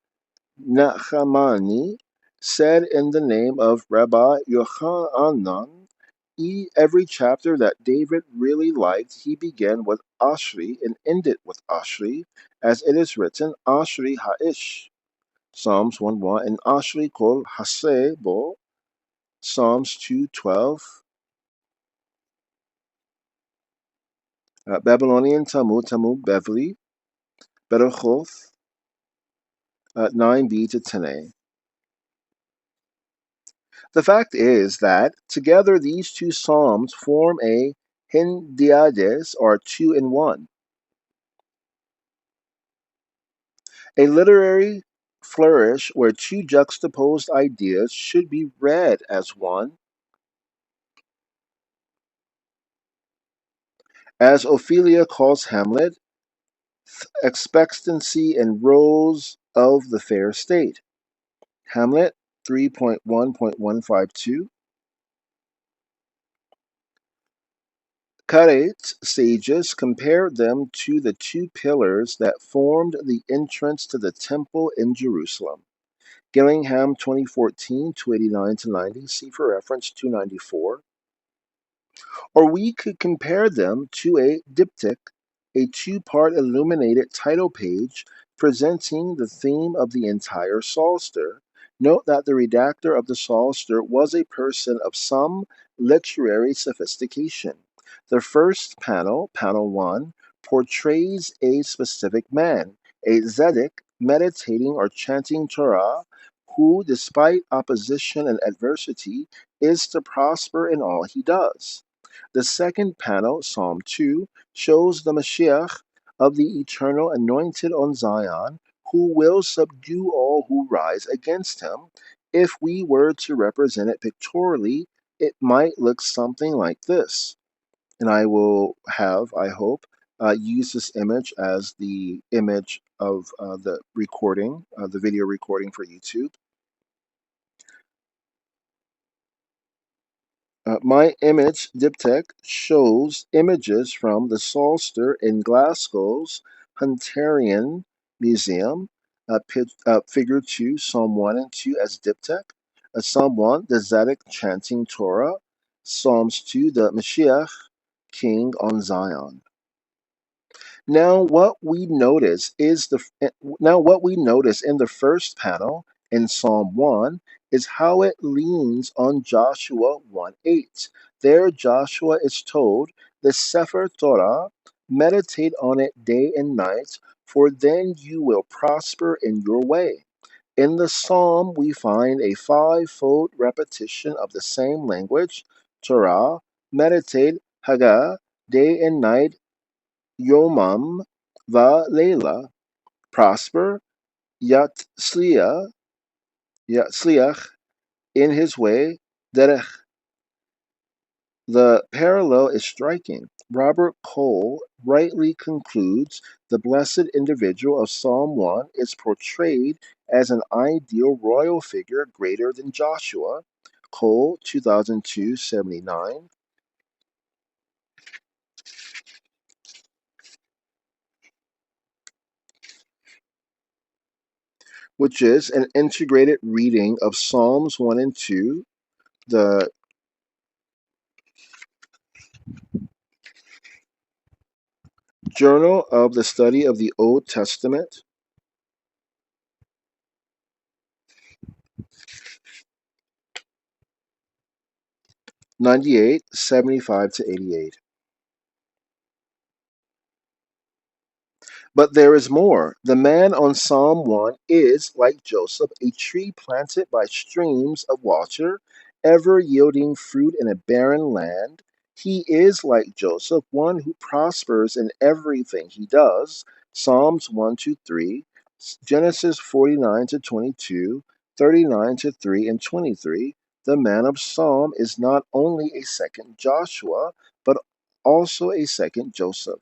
Nachmani said in the name of Rabbi Yochanan, every chapter that David really liked, he began with Ashri and ended with Ashri, as it is written, Ashri Haish, Psalms 1:1, and Ashri Kol Hasebo, Psalms 2:12, Babylonian Talmud, Talmud Bavli, Berachoth 9b to 10a. The fact is that together these two psalms form a Hindiades, or two in one, a literary flourish where two juxtaposed ideas should be read as one. As Ophelia calls Hamlet, expectancy and rose of the fair state. Hamlet 3.1.152. Karate's sages compared them to the two pillars that formed the entrance to the temple in Jerusalem. Gillingham 2014, 289 to 90, see for reference 294. Or we could compare them to a diptych, a two-part illuminated title page presenting the theme of the entire Psalter. Note that the redactor of the Psalter was a person of some literary sophistication. The first panel, panel 1, portrays a specific man, a tzaddik, meditating or chanting Torah, who, despite opposition and adversity, is to prosper in all he does. The second panel, Psalm 2, shows the Mashiach of the eternal anointed on Zion, who will subdue all who rise against him. If we were to represent it pictorially, it might look something like this. And I will have, I hope, use this image as the image of the recording, the video recording for YouTube. My image diptych shows images from the Salster in Glasgow's Hunterian Museum, figure 2, Psalm 1 and 2 as diptych, Psalm 1, the Zadok chanting Torah, Psalms 2, the Mashiach, King on Zion. Now what we notice in the first panel in Psalm 1 is how it leans on Joshua 1:8. There Joshua is told, the Sefer Torah, meditate on it day and night, for then you will prosper in your way. In the psalm, we find a five-fold repetition of the same language: Torah, meditate, Haggah, day and night, Yomam va Leila, prosper, Yatzliach, in his way, Derech. The parallel is striking. Robert Cole rightly concludes the blessed individual of Psalm 1 is portrayed as an ideal royal figure greater than Joshua. Cole, 2002-79. Which is an integrated reading of Psalms 1 and 2, the Journal of the Study of the Old Testament, 98, 75-88. But there is more. The man on Psalm 1 is, like Joseph, a tree planted by streams of water, ever yielding fruit in a barren land. He is, like Joseph, one who prospers in everything he does. Psalms 1-3, Genesis 49-22, 39-3, and 23. The man of Psalm is not only a second Joshua, but also a second Joseph.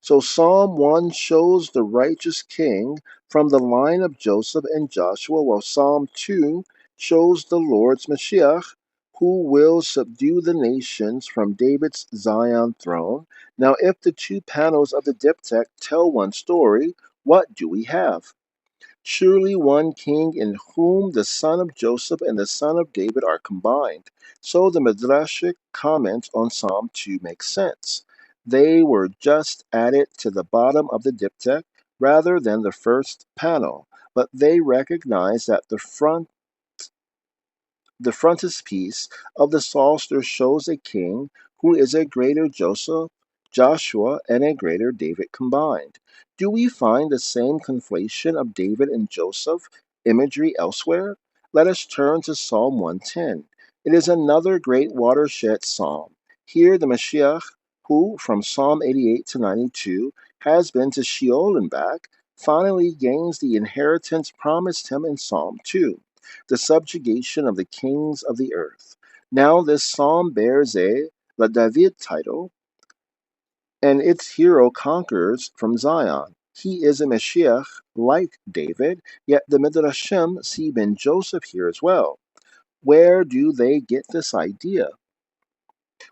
So Psalm 1 shows the righteous king from the line of Joseph and Joshua, while Psalm 2 shows the Lord's Mashiach, who will subdue the nations from David's Zion throne. Now, if the two panels of the diptych tell one story, what do we have? Surely one king in whom the son of Joseph and the son of David are combined. So the midrashic comment on Psalm 2 makes sense. They were just added to the bottom of the diptych rather than the first panel, but they recognize that the frontispiece of the Psalter shows a king who is a greater Joseph, Joshua, and a greater David combined. Do we find the same conflation of David and Joseph imagery elsewhere? Let us turn to Psalm 110. It is another great watershed psalm. Here the Mashiach, who from Psalm 88-92 has been to Sheol and back, finally gains the inheritance promised him in Psalm 2, the subjugation of the kings of the earth. Now this psalm bears a La David title, and its hero conquers from Zion. He is a Mashiach like David, yet the midrashim see Ben Joseph here as well. Where do they get this idea?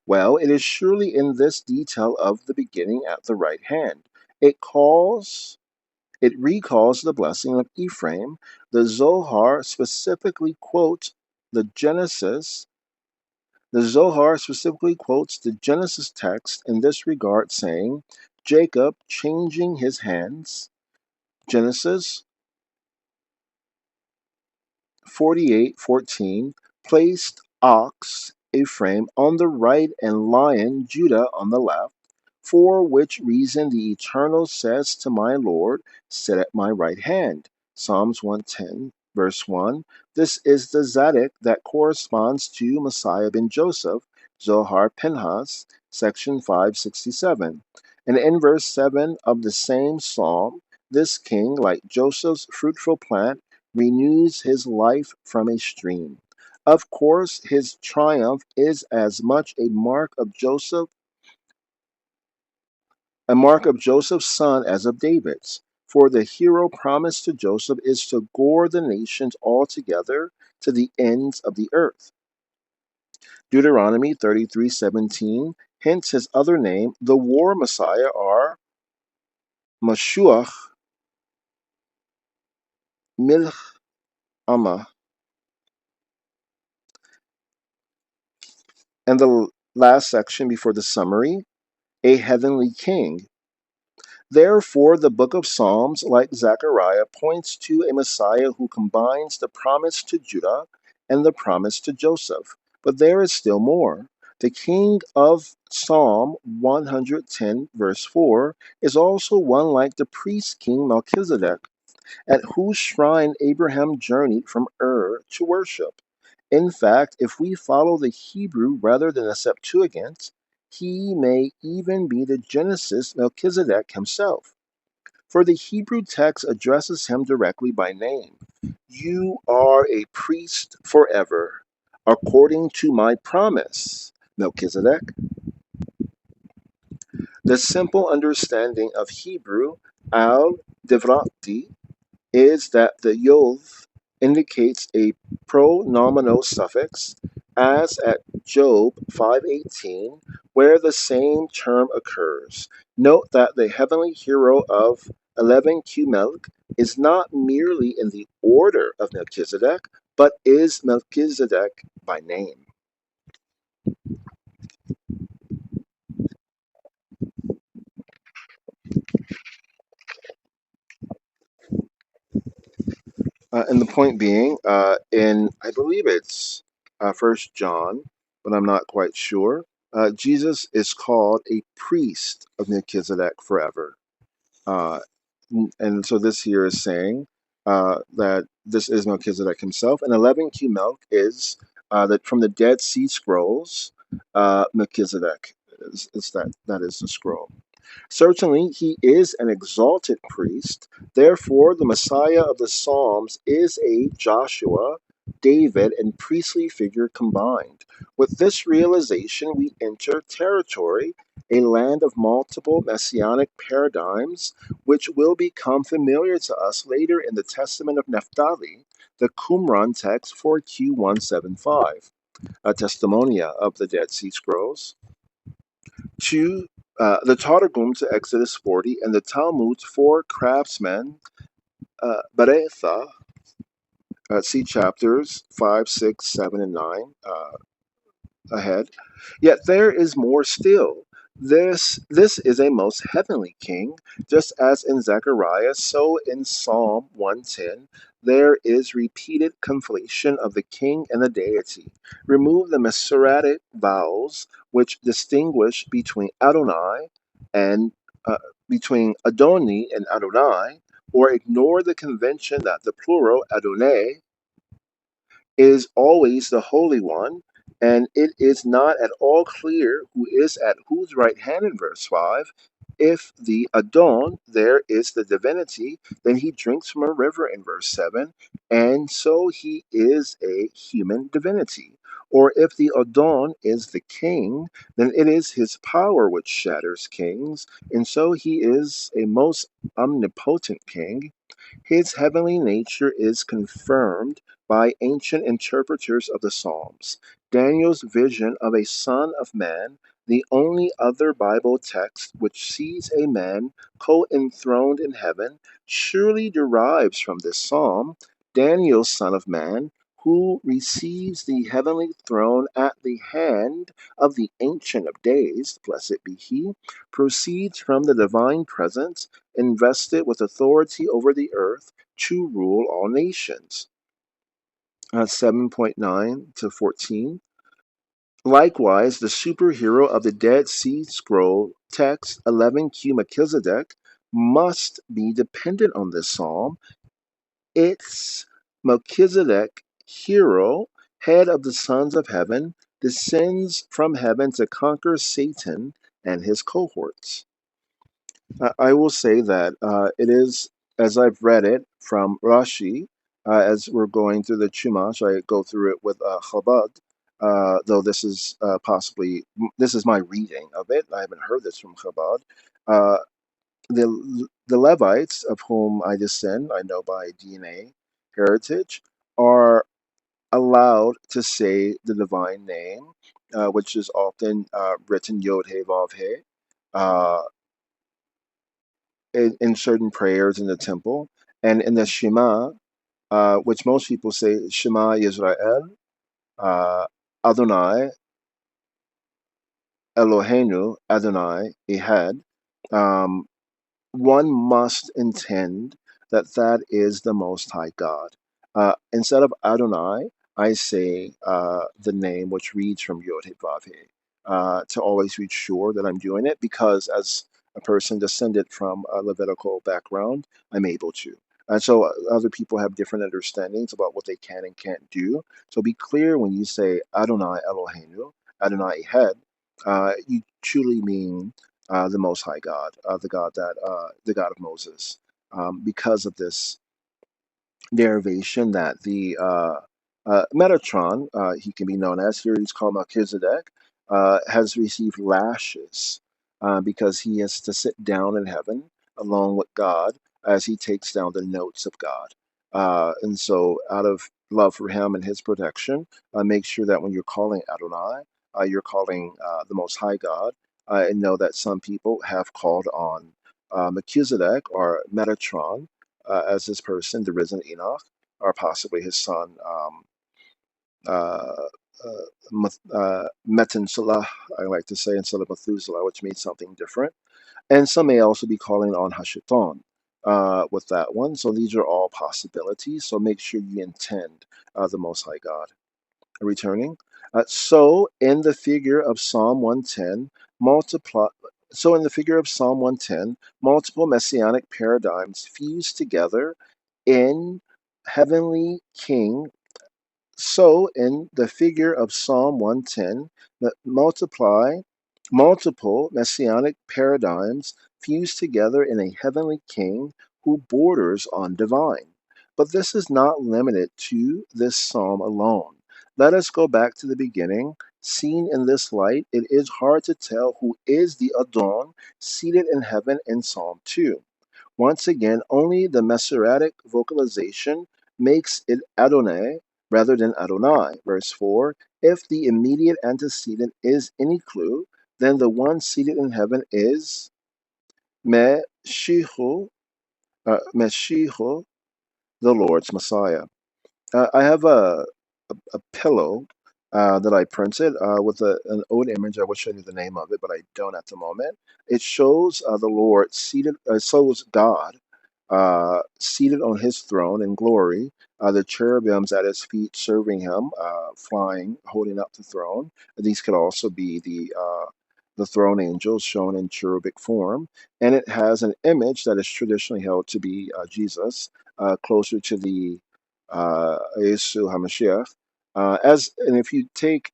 Well, it is surely in this detail of the beginning at the right hand. It recalls the blessing of Ephraim. The Zohar specifically quotes the Genesis. The Zohar specifically quotes the Genesis text in this regard, saying, Jacob changing his hands, Genesis 48:14, placed ox, Ephraim, on the right and lion, Judah, on the left. For which reason the Eternal says to my Lord, sit at my right hand. Psalms 110, verse 1. This is the Zadok that corresponds to Messiah ben Joseph, Zohar Pinhas, section 567. And in verse 7 of the same psalm, this king, like Joseph's fruitful plant, renews his life from a stream. Of course, his triumph is as much a mark of Joseph's son as of David's. For the hero promised to Joseph is to gore the nations altogether to the ends of the earth. Deuteronomy 33:17 hints his other name, the war Messiah, or Mashuach Milchama. And the last section before the summary, a heavenly king. Therefore, the book of Psalms, like Zechariah, points to a Messiah who combines the promise to Judah and the promise to Joseph. But there is still more. The king of Psalm 110, verse 4, is also one like the priest king Melchizedek, at whose shrine Abraham journeyed from Ur to worship. In fact, if we follow the Hebrew rather than the Septuagint, he may even be the Genesis Melchizedek himself. For the Hebrew text addresses him directly by name. You are a priest forever, according to my promise, Melchizedek. The simple understanding of Hebrew, al-Devrati, is that the yod indicates a pronominal suffix, as at Job 5:18, where the same term occurs. Note that the heavenly hero of 11q Melch is not merely in the order of Melchizedek, but is Melchizedek by name. And the point being, in I believe it's First John, but I'm not quite sure. Jesus is called a priest of Melchizedek forever, uh, and so this here is saying that this is Melchizedek himself. And 11q Melch is that from the Dead Sea Scrolls. Melchizedek is that is the scroll. Certainly, he is an exalted priest. Therefore, the Messiah of the Psalms is a Joshua, David, and priestly figure combined. With this realization, we enter territory, a land of multiple messianic paradigms, which will become familiar to us later in the Testament of Naphtali, the Qumran text 4Q175, a testimonia of the Dead Sea Scrolls. Two, the Targums to Exodus 40 and the Talmud's four craftsmen, Beretha, see chapters 5, 6, 7, and 9 ahead. Yet there is more still. This is a most heavenly king, just as in Zechariah, so in Psalm 110, there is repeated conflation of the king and the deity. Remove the Masoretic vowels which distinguish between Adonai and between Adoni and Adonai, or ignore the convention that the plural Adonai is always the Holy One, and it is not at all clear who is at whose right hand in verse 5. If the Adon there is the divinity, then he drinks from a river in verse 7, and so he is a human divinity. Or if the Adon is the king, then it is his power which shatters kings, and so he is a most omnipotent king. His heavenly nature is confirmed by ancient interpreters of the Psalms. Daniel's vision of a Son of Man, the only other Bible text which sees a man co-enthroned in heaven, surely derives from this psalm. Daniel's Son of Man, who receives the heavenly throne at the hand of the Ancient of Days, blessed be he, proceeds from the divine presence, invested with authority over the earth to rule all nations. 7.9 to 14. Likewise, the superhero of the Dead Sea Scroll text 11q Melchizedek must be dependent on this psalm. It's Melchizedek, hero, head of the sons of heaven, descends from heaven to conquer Satan and his cohorts. I will say that it is, as I've read it from Rashi, as we're going through the Chumash, I go through it with Chabad, though this is this is my reading of it. I haven't heard this from Chabad. Uh, the Levites, of whom I descend, I know by DNA heritage, are allowed to say the divine name, which is often written Yod He Vav He, uh, in certain prayers in the temple, and in the Shema, which most people say Shema Yisrael, uh, Adonai Eloheinu, Adonai Ehad. Um, One must intend that that is the Most High God. Instead of Adonai, I say the name which reads from Yod He Vav He, to always reach sure that I'm doing it, because as a person descended from a Levitical background, I'm able to. And so other people have different understandings about what they can and can't do. So be clear when you say Adonai Eloheinu, Adonai Ehad, you truly mean the Most High God, the God of Moses, because of this derivation that the Metatron, he can be known as, here he's called Melchizedek, has received lashes because he has to sit down in heaven along with God as he takes down the notes of God. And so, out of love for him and his protection, make sure that when you're calling Adonai, you're calling the Most High God, and know that some people have called on Melchizedek or Metatron as this person, the risen Enoch, or possibly his son, uh, Methuselah, I like to say, instead of Methuselah, which means something different. And some may also be calling on Hashiton with that one. So these are all possibilities. So make sure you intend the Most High God. Returning. So in the figure of Psalm 110, multiply. So in the figure of Psalm 110, multiple messianic paradigms fuse together in heavenly king. So in the figure of Psalm 110, multiple messianic paradigms fuse together in a heavenly king who borders on divine. But this is not limited to this psalm alone. Let us go back to the beginning. Seen in this light, it is hard to tell who is the Adon seated in heaven in Psalm 2. Once again, only the Masoretic vocalization makes it Adonai rather than Adonai. Verse 4, if the immediate antecedent is Inclu, then the one seated in heaven is Meshichu, Meshichu, the Lord's Messiah. I have a pillow that I printed with an old image. I wish I knew the name of it, but I don't at the moment. It shows the Lord seated, shows God seated on his throne in glory, the cherubims at his feet serving him, flying, holding up the throne. These could also be the throne angels shown in cherubic form, and it has an image that is traditionally held to be Jesus, closer to the Yesu HaMashiach. And if you take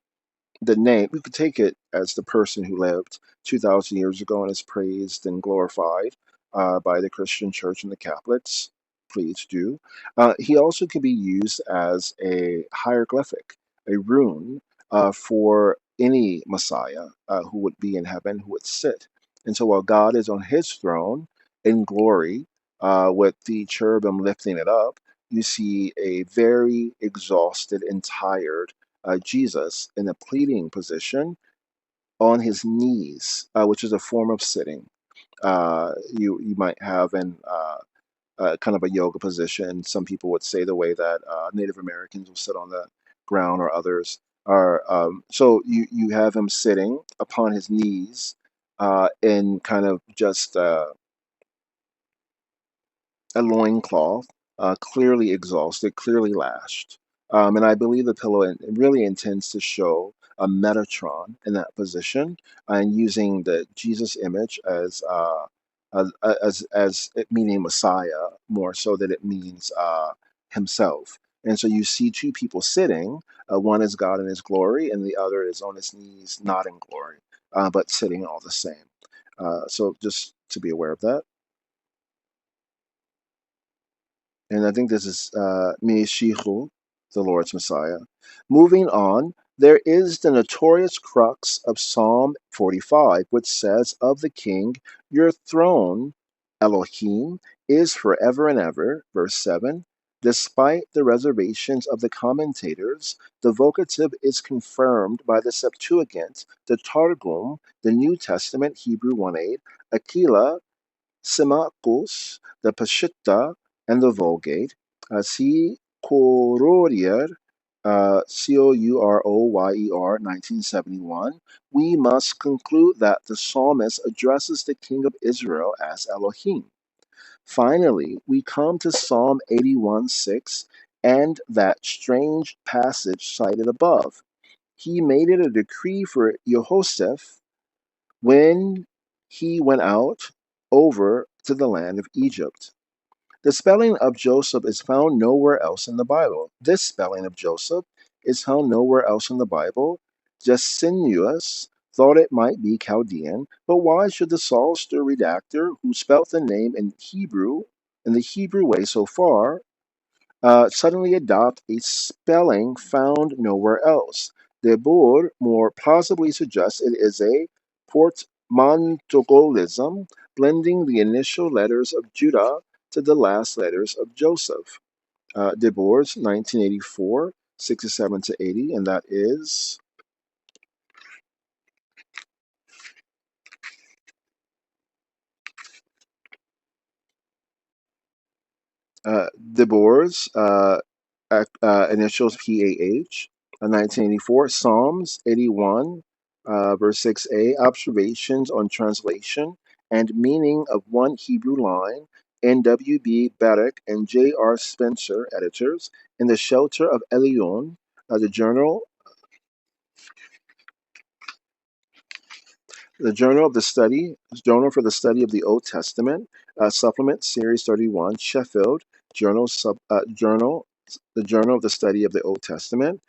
the name, we could take it as the person who lived 2,000 years ago and is praised and glorified by the Christian Church and the Catholics. Please do. He also can be used as a hieroglyphic, a rune for any Messiah who would be in heaven, who would sit. And so while God is on his throne in glory, with the cherubim lifting it up, you see a very exhausted and tired Jesus in a pleading position on his knees, which is a form of sitting. You might have in kind of a yoga position. Some people would say the way that Native Americans will sit on the ground, or others are. So you have him sitting upon his knees in kind of just a loincloth, clearly exhausted, clearly lashed. And I believe the pillow really intends to show a Metatron in that position, and using the Jesus image as it meaning Messiah more so than it means himself. And so you see two people sitting. One is God in his glory, and the other is on his knees, not in glory, but sitting all the same. So just to be aware of that. And I think this is Meshichu, the Lord's Messiah. Moving on, there is the notorious crux of Psalm 45, which says of the king, your throne, Elohim, is forever and ever. Verse 7. Despite the reservations of the commentators, the vocative is confirmed by the Septuagint, the Targum, the New Testament, Hebrew 1:8, Aquila, Symmachus, the Peshitta, and the Vulgate. See Corroyer, Couryer, 1971. We must conclude that the psalmist addresses the king of Israel as Elohim. Finally, we come to Psalm 81:6 and that strange passage cited above. He made it a decree for Jehoshaphat when he went out over to the land of Egypt. The spelling of Joseph is found nowhere else in the Bible. This spelling of Joseph is found nowhere else in the Bible. Justinus thought it might be Chaldean, but why should the Psalter redactor, who spelt the name in the Hebrew way so far, suddenly adopt a spelling found nowhere else? De Boer more plausibly suggests it is a portmanteauism, blending the initial letters of Judah to the last letters of Joseph. De Boer's 1984, 67 to 80, and that is De Boer's initials PAH, 1984, Psalms 81, verse 6a, observations on translation and meaning of one Hebrew line, N.W.B. Barrick and J.R. Spencer, editors, in the shelter of Elion, the Journal of the Study, Journal for the Study of the Old Testament, Supplement, Series 31, Sheffield, Journal, the Journal of the Study of the Old Testament,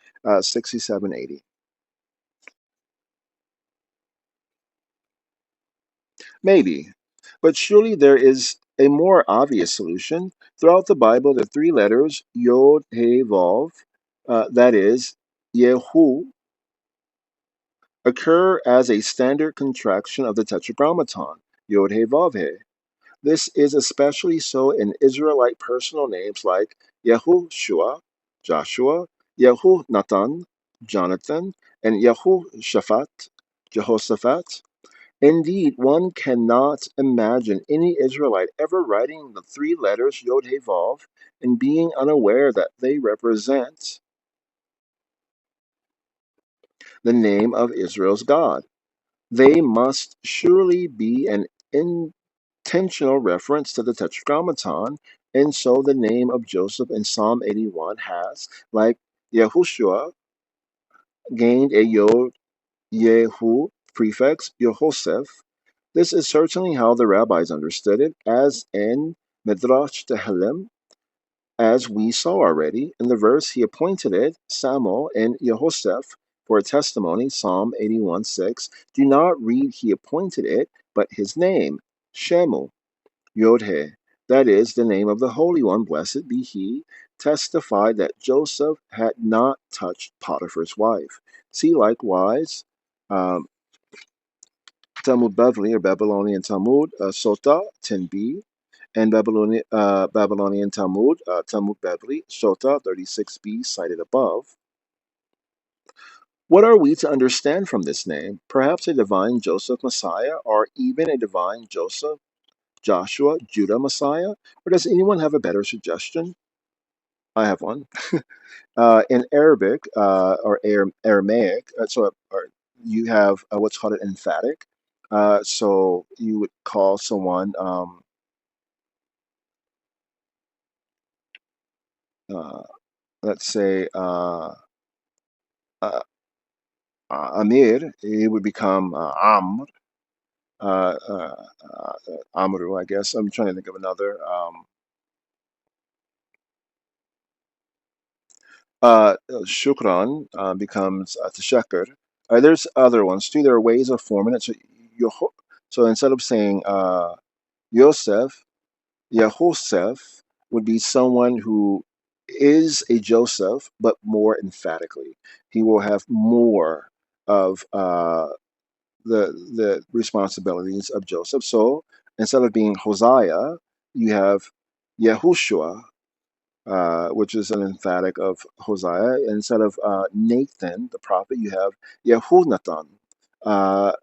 6780. Maybe, but surely there is a more obvious solution. Throughout the Bible, the three letters Yod, He, Vav, that is, Yehu, occur as a standard contraction of the Tetragrammaton, Yod, He, Vav, He. This is especially so in Israelite personal names like Yehoshua, Joshua, Yehonatan, Jonathan, and Yehoshaphat, Jehoshaphat. Indeed, one cannot imagine any Israelite ever writing the three letters Yod He Vav and being unaware that they represent the name of Israel's God. They must surely be an intentional reference to the Tetragrammaton, and so the name of Joseph in Psalm 81 has, like Yahushua, gained a Yod Yehu prefix, Yehoseph. This is certainly how the rabbis understood it, as in Midrash Tehillim, as we saw already. In the verse, he appointed it, Samuel and Yehoseph, for a testimony, Psalm 81:6. Do not read he appointed it, but his name, Shemu, Yod-Heh. That is the name of the Holy One, blessed be he, testified that Joseph had not touched Potiphar's wife. See likewise, um, Talmud Bavli, or Babylonian Talmud, Sota 10b, and Babylonian Talmud, Talmud Bavli, Sota 36b, cited above. What are we to understand from this name? Perhaps a divine Joseph Messiah, or even a divine Joseph, Joshua, Judah Messiah? Or does anyone have a better suggestion? I have one. In Arabic or Aramaic, you have what's called an emphatic. So you would call someone, uh, let's say, uh, Amir, it would become Amr, Amru, I guess. I'm trying to think of another. Shukran becomes Tashakkur. There's other ones too. There are ways of forming it. So, so instead of saying Yosef, Yehoseph would be someone who is a Joseph, but more emphatically. He will have more of the responsibilities of Joseph. So instead of being Hosea, you have Yehoshua, which is an emphatic of Hosea. Instead of Nathan, the prophet, you have Yehunathan,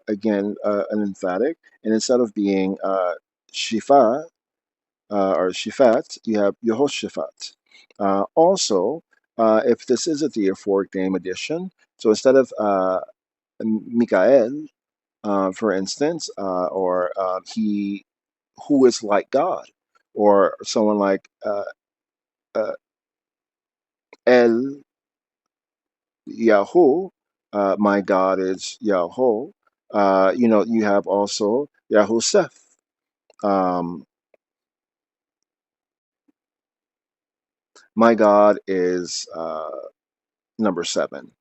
again, an emphatic. And instead of being Shifa, or Shifat, you have Yehoshaphat. Also, if this is a theophoric name addition, so instead of Mikael, for instance, or he who is like God, or someone like uh, El Yahoo, my God is Yahoo. You have also Yahusef. Um, my God is number seven,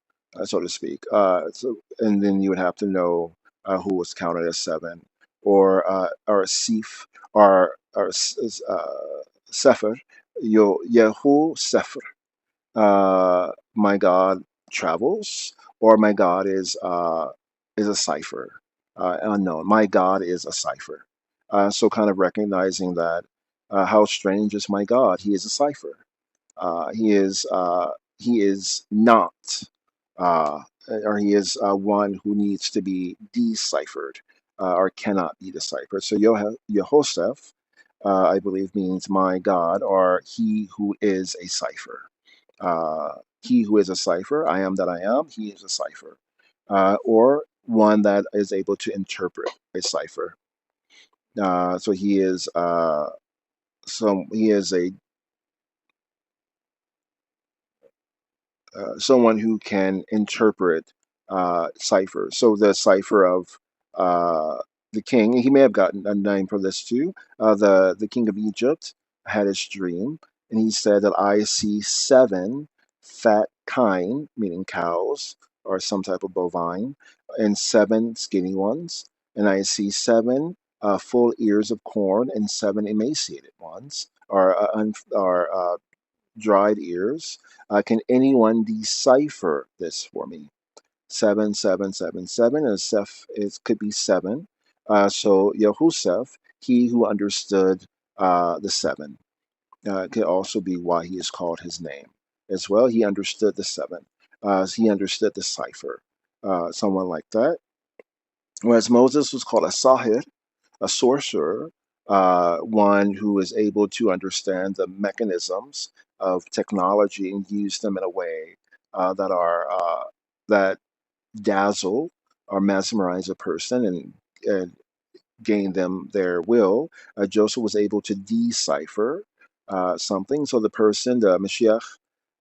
so to speak. And then you would have to know who was counted as seven, or Sif, or Sefer, Yehu Sefer. My God travels, or my God is a cipher, unknown. My God is a cipher. So kind of recognizing that how strange is my God? He is a cipher. He is not, uh, or he is one who needs to be deciphered, or cannot be deciphered. So Yehoshaphat, I believe, means my God, or he who is a cipher. He who is a cipher, I am that I am, he is a cipher, or one that is able to interpret a cipher. So he is a someone who can interpret ciphers. So the cipher of uh, the king, he may have gotten a name for this too. The king of Egypt had his dream, and he said that I see seven fat kine, meaning cows or some type of bovine, and seven skinny ones, and I see seven full ears of corn and seven emaciated ones, or dried ears. Can anyone decipher this for me? 7777, and Seth could be seven. So Yehusef, he who understood the seven, could also be why he is called his name as well. He understood the seven. He understood the cipher. Someone like that. Whereas Moses was called a sahir, a sorcerer, one who is able to understand the mechanisms of technology and use them in a way that dazzle or mesmerize a person and gain them their will. Joseph was able to decipher something. So the person, the Mashiach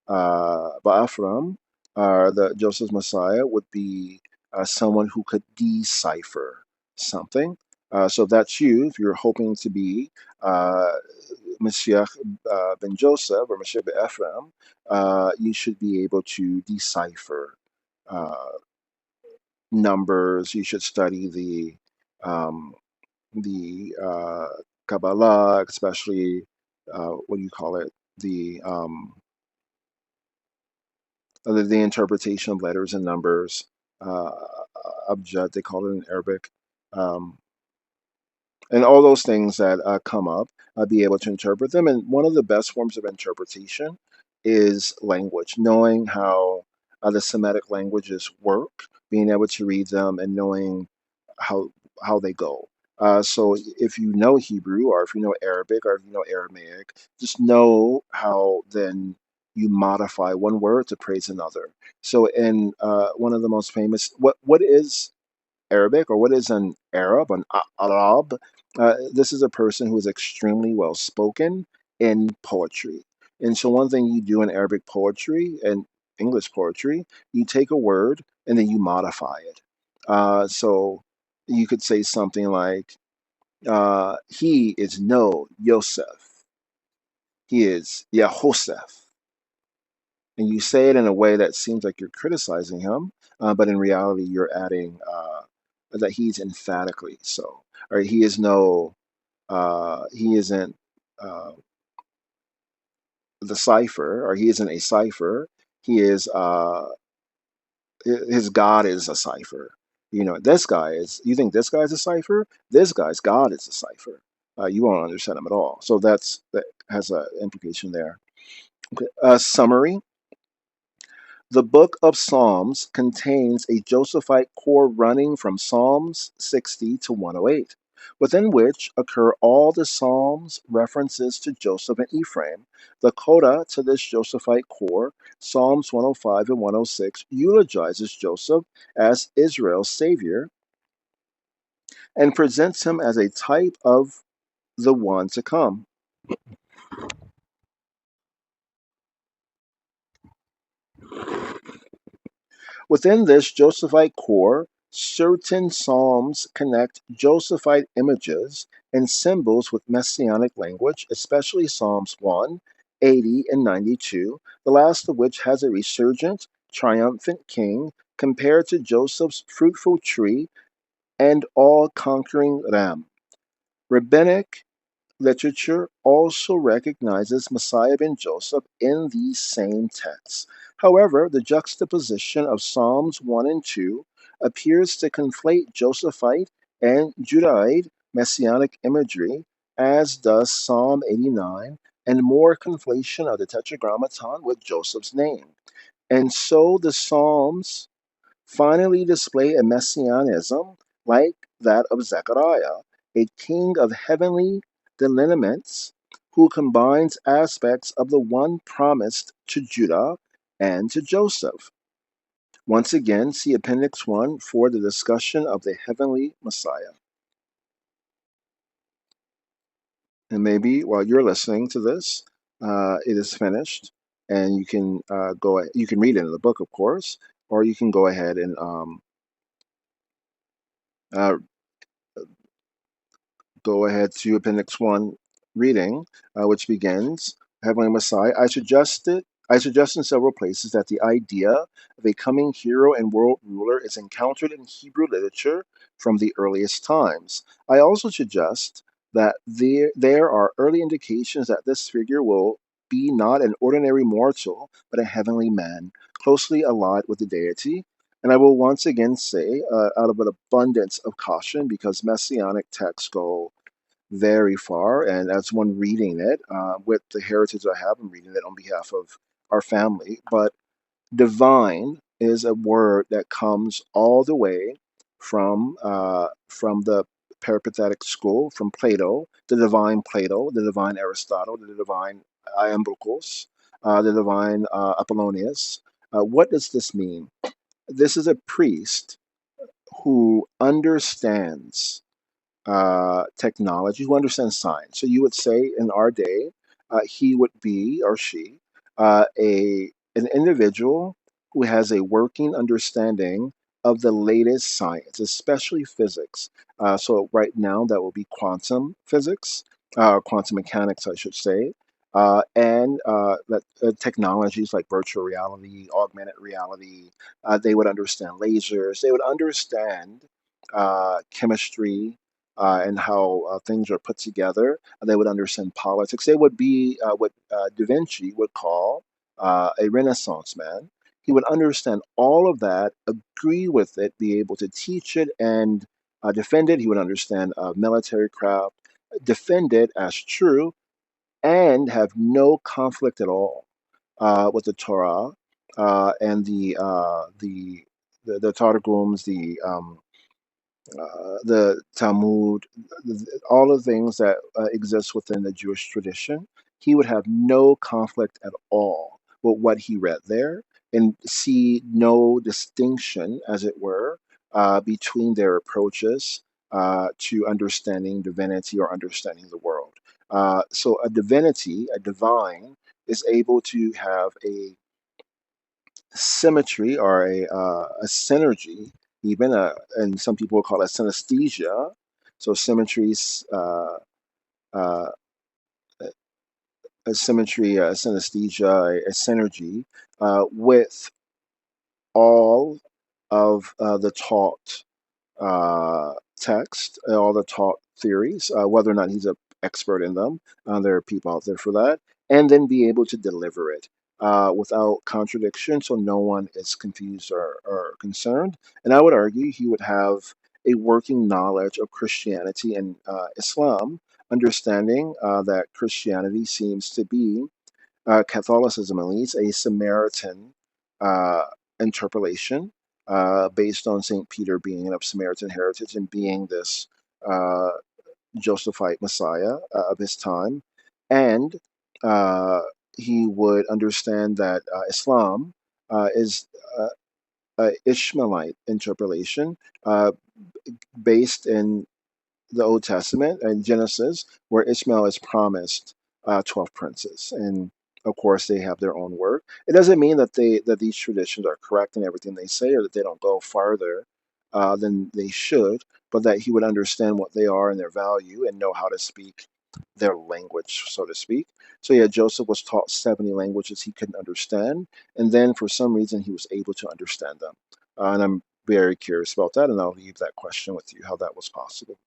Ba'afram, the Joseph's Messiah, would be someone who could decipher something. So if that's you, if you're hoping to be uh, Mashiach ben Joseph or Mashiach ben Ephraim, you should be able to decipher uh, numbers. You should study um, the Kabbalah, especially what do you call it? The the interpretation of letters and numbers, uh, abjad, they call it in Arabic, um, and all those things that come up, be able to interpret them. And one of the best forms of interpretation is language, knowing how the Semitic languages work, being able to read them and knowing how how they go. So if you know Hebrew, or if you know Arabic, or if you know Aramaic, just know how then you modify one word to praise another. So in one of the most famous, what is Arabic, or what is an Arab, an Arab? This is a person who is extremely well spoken in poetry. And so, one thing you do in Arabic poetry and English poetry, you take a word and then you modify it. So, you could say something like, he is no Yosef, he is Yahosef. And you say it in a way that seems like you're criticizing him, but in reality, you're adding that he's emphatically so, or he is no, he isn't uh, the cipher, or he isn't a cipher. He is his God is a cipher. You know, this guy is. You think this guy's a cipher? This guy's God is a cipher. You won't understand him at all. So that has an implication there. Okay. Summary. The book of Psalms contains a Josephite core running from Psalms 60 to 108, within which occur all the Psalms references to Joseph and Ephraim. The coda to this Josephite core, Psalms 105 and 106, eulogizes Joseph as Israel's savior and presents him as a type of the one to come. Within this Josephite core, certain psalms connect Josephite images and symbols with messianic language, especially Psalms 1, 80, and 92, the last of which has a resurgent, triumphant king compared to Joseph's fruitful tree and all conquering ram. Rabbinic literature also recognizes Messiah ben Joseph in these same texts. However, the juxtaposition of Psalms 1 and 2 appears to conflate Josephite and Judahite messianic imagery, as does Psalm 89, and more conflation of the Tetragrammaton with Joseph's name. And so the Psalms finally display a messianism like that of Zechariah, a king of heavenly delineaments who combines aspects of the one promised to Judah and to Joseph. Once again, see Appendix 1 for the discussion of the heavenly Messiah. And maybe while you're listening to this, it is finished, and you can you can read it in the book, of course, or you can go ahead and uh, go ahead to Appendix 1 reading, which begins, Heavenly Messiah. I suggest in several places that the idea of a coming hero and world ruler is encountered in Hebrew literature from the earliest times. I also suggest that there are early indications that this figure will be not an ordinary mortal, but a heavenly man, closely allied with the deity. And I will once again say, out of an abundance of caution, because messianic texts go very far, and as one reading it, with the heritage I have, I'm reading it on behalf of our family. But divine is a word that comes all the way from the peripatetic school, from Plato, the divine Aristotle, the divine Iamblichus, the divine Apollonius. What does this mean? This is a priest who understands technology, who understands science. So you would say in our day, he would be, or she, a an individual who has a working understanding of the latest science, especially physics. So right now that will be quantum physics, quantum mechanics, I should say. Technologies like virtual reality, augmented reality, they would understand lasers, they would understand chemistry, and how things are put together. They would understand politics. They would be what Da Vinci would call a Renaissance man. He would understand all of that, agree with it, be able to teach it and defend it. He would understand military craft, defend it as true, and have no conflict at all with the Torah and the Targums, the Talmud, all the things that exist within the Jewish tradition. He would have no conflict at all with what he read there, and see no distinction, as it were, between their approaches to understanding divinity or understanding the world. So a divinity, a divine, is able to have a symmetry or a synergy, even and some people will call it synesthesia. So symmetries, uh, a symmetry, a synesthesia, a synergy with all of the taught text, all the taught theories, whether or not he's an expert in them. There are people out there for that, and then be able to deliver it without contradiction, so no one is confused or concerned. And I would argue he would have a working knowledge of Christianity and Islam, understanding that Christianity seems to be Catholicism, at least, a Samaritan uh, interpolation based on St. Peter being of Samaritan heritage and being this uh, Josephite Messiah of his time. And uh, he would understand that Islam is Ishmaelite interpolation uh, based in the Old Testament and Genesis, where Ishmael is promised 12 princes, and of course they have their own work. It doesn't mean that these traditions are correct in everything they say, or that they don't go farther than they should, but that he would understand what they are and their value, and know how to speak their language, so to speak. So yeah, Joseph was taught 70 languages he couldn't understand, and then for some reason he was able to understand them. And I'm very curious about that, and I'll leave that question with you, how that was possible.